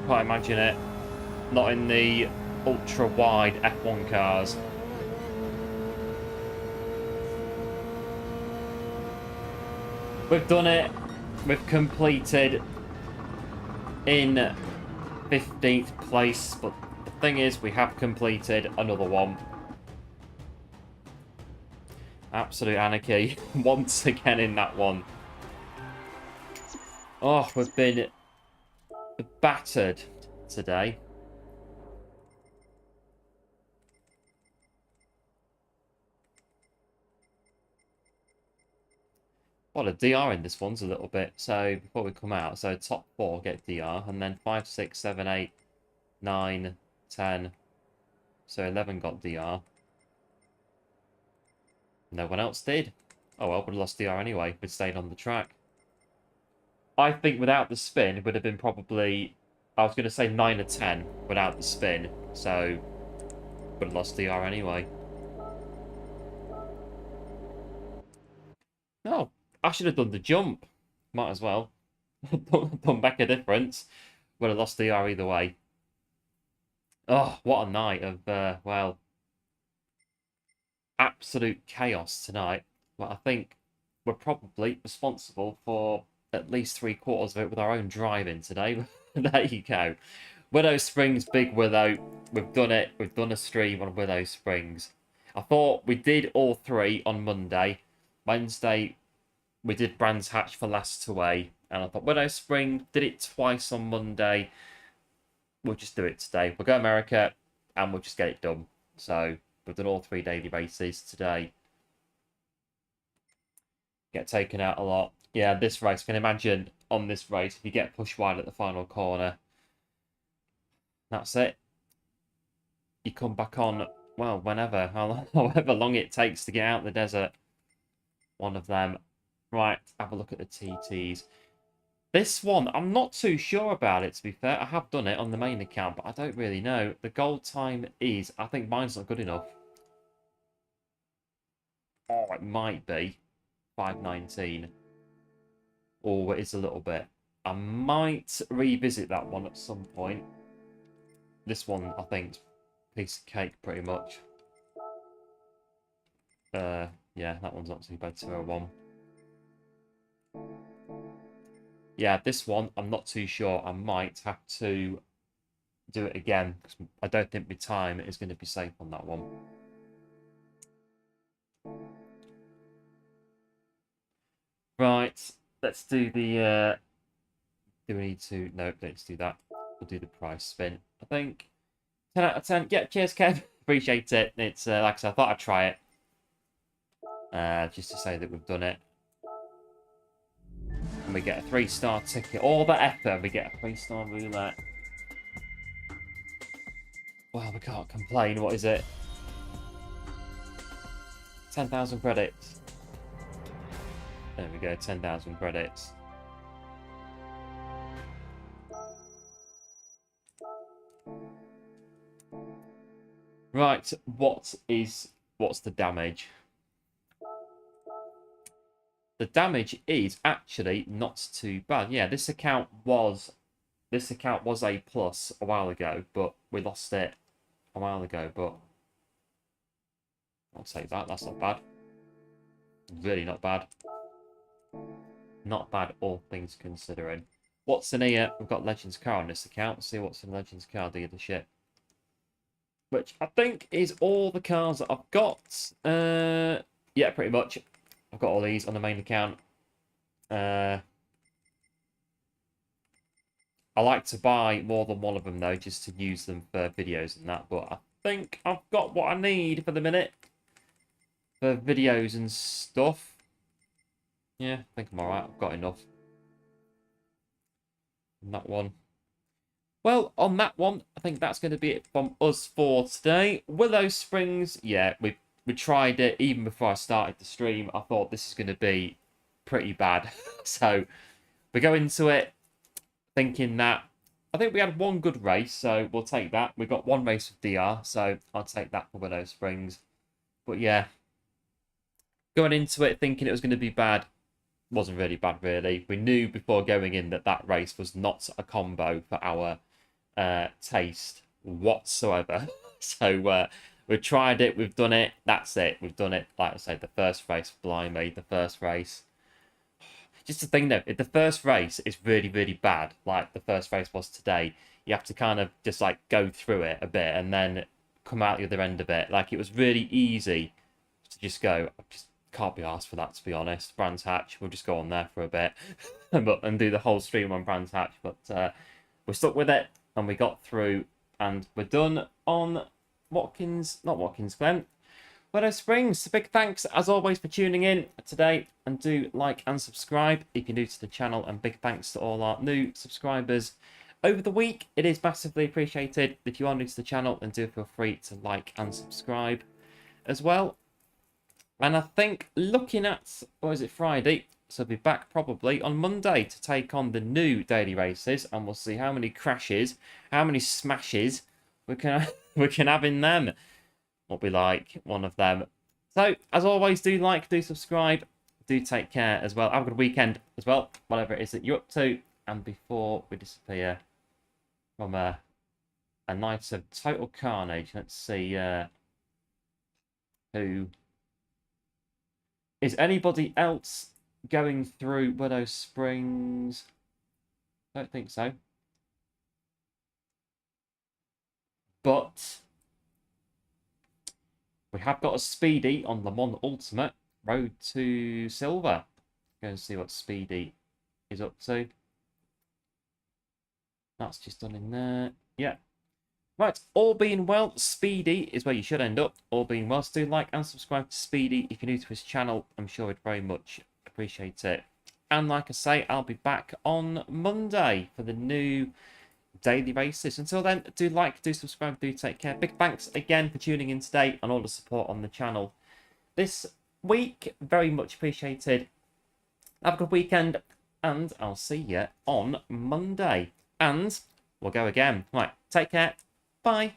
Can't imagine it. Not in the ultra-wide F1 cars. We've done it. We've completed in 15th place, but the thing is, we have completed another one. Absolute anarchy once again in that one. Oh, we've been battered today. Well, the DR in this one's a little bit. So before we come out, so top 4 get DR, and then 5, 6, 7, 8, 9, 10. So 11 got DR. No one else did. Oh well, we'd lost DR anyway. We'd stayed on the track. I think without the spin, it would have been probably, I was going to say 9 or 10 without the spin. So would have lost DR anyway. No, I should have done the jump. Might as well. Done back a difference. Would have lost DR either way. Oh, what a night of, well, absolute chaos tonight. Well, I think we're probably responsible for at least 3/4 of it with our own driving today. There you go. Willow Springs, Big Willow. We've done it. We've done a stream on Willow Springs. I thought we did all 3 on Monday. Wednesday, we did Brands Hatch for last away. And I thought Willow Spring, did it twice on Monday. We'll just do it today. We'll go America and we'll just get it done. So we've done all 3 daily races today. Get taken out a lot. Yeah, this race, you can imagine on this race, if you get pushed wide at the final corner, that's it. You come back on, well, whenever, however long it takes to get out the desert. One of them. Right, have a look at the TTs. This one, I'm not too sure about it, to be fair. I have done it on the main account, but I don't really know. The goal time is, I think mine's not good enough. Oh, it might be 5:19. Or it is a little bit. I might revisit that one at some point. This one, I think, piece of cake pretty much. Yeah, that one's not too bad. 201. Yeah, this one, I'm not too sure. I might have to do it again, because I don't think my time is going to be safe on that one. Right, let's do the, do we need to, no, let's do that. We'll do the price spin, I think. 10 out of 10. Yeah, cheers, Kev. Appreciate it. It's, like I said, I thought I'd try it. Just to say that we've done it. And we get a 3-star ticket. All that effort, we get a 3-star roulette. Well, we can't complain. What is it? 10,000 credits. There we go, 10,000 credits. Right, what's the damage? The damage is actually not too bad. Yeah, this account was A+ a while ago, but we lost it a while ago, but I'll take that. That's not bad. Really not bad. Not bad, all things considering. What's in here? We've got Legends Car on this account. Let's see what's in Legends Car dealership. Which I think is all the cars that I've got. Yeah, pretty much. I've got all these on the main account. I like to buy more than one of them, though, just to use them for videos and that. But I think I've got what I need for the minute. For videos and stuff. Yeah, I think I'm alright. I've got enough. On that one. Well, on that one, I think that's going to be it from us for today. Willow Springs, yeah, we tried it even before I started the stream. I thought this is going to be pretty bad. So we go into it thinking that I think we had one good race, so we'll take that. We got one race with DR, so I'll take that for Willow Springs. But yeah, going into it thinking it was going to be bad, wasn't really bad, really. We knew before going in that that race was not a combo for our taste whatsoever. So we've tried it, we've done it, that's it. We've done it, like I said, the first race, blimey, the first race. Just the thing though, if the first race is really, really bad, like the first race was today, you have to kind of just like go through it a bit and then come out the other end of it. Like it was really easy to just go, I just can't be asked for that, to be honest. Brands Hatch, we'll just go on there for a bit and do the whole stream on Brands Hatch. But we're stuck with it and we got through and we're done on Glen. Willow Springs. Big thanks as always for tuning in today, and do like and subscribe if you're new to the channel, and big thanks to all our new subscribers over the week. It is massively appreciated. If you are new to the channel, then do feel free to like and subscribe as well. And I think looking at, what is it, Friday, so I'll be back probably on Monday to take on the new daily races, and we'll see how many crashes, how many smashes we can have in them. What we like, one of them. So, as always, do like, do subscribe, do take care as well. Have a good weekend as well, whatever it is that you're up to. And before we disappear from a night of total carnage, let's see who... Is anybody else going through Willow Springs? I don't think so. But... we have got a Speedy on Le Mans Ultimate, Road to Silver. Go and see what Speedy is up to. That's just done in there. Yeah. Right, all being well, Speedy is where you should end up. All being well, so do like and subscribe to Speedy if you're new to his channel. I'm sure we'd very much appreciate it. And like I say, I'll be back on Monday for the new daily races. Until then, do like, do subscribe, do take care. Big thanks again for tuning in today and all the support on the channel this week. Very much appreciated. Have a good weekend, and I'll see you on Monday. And we'll go again. Right, take care. Bye.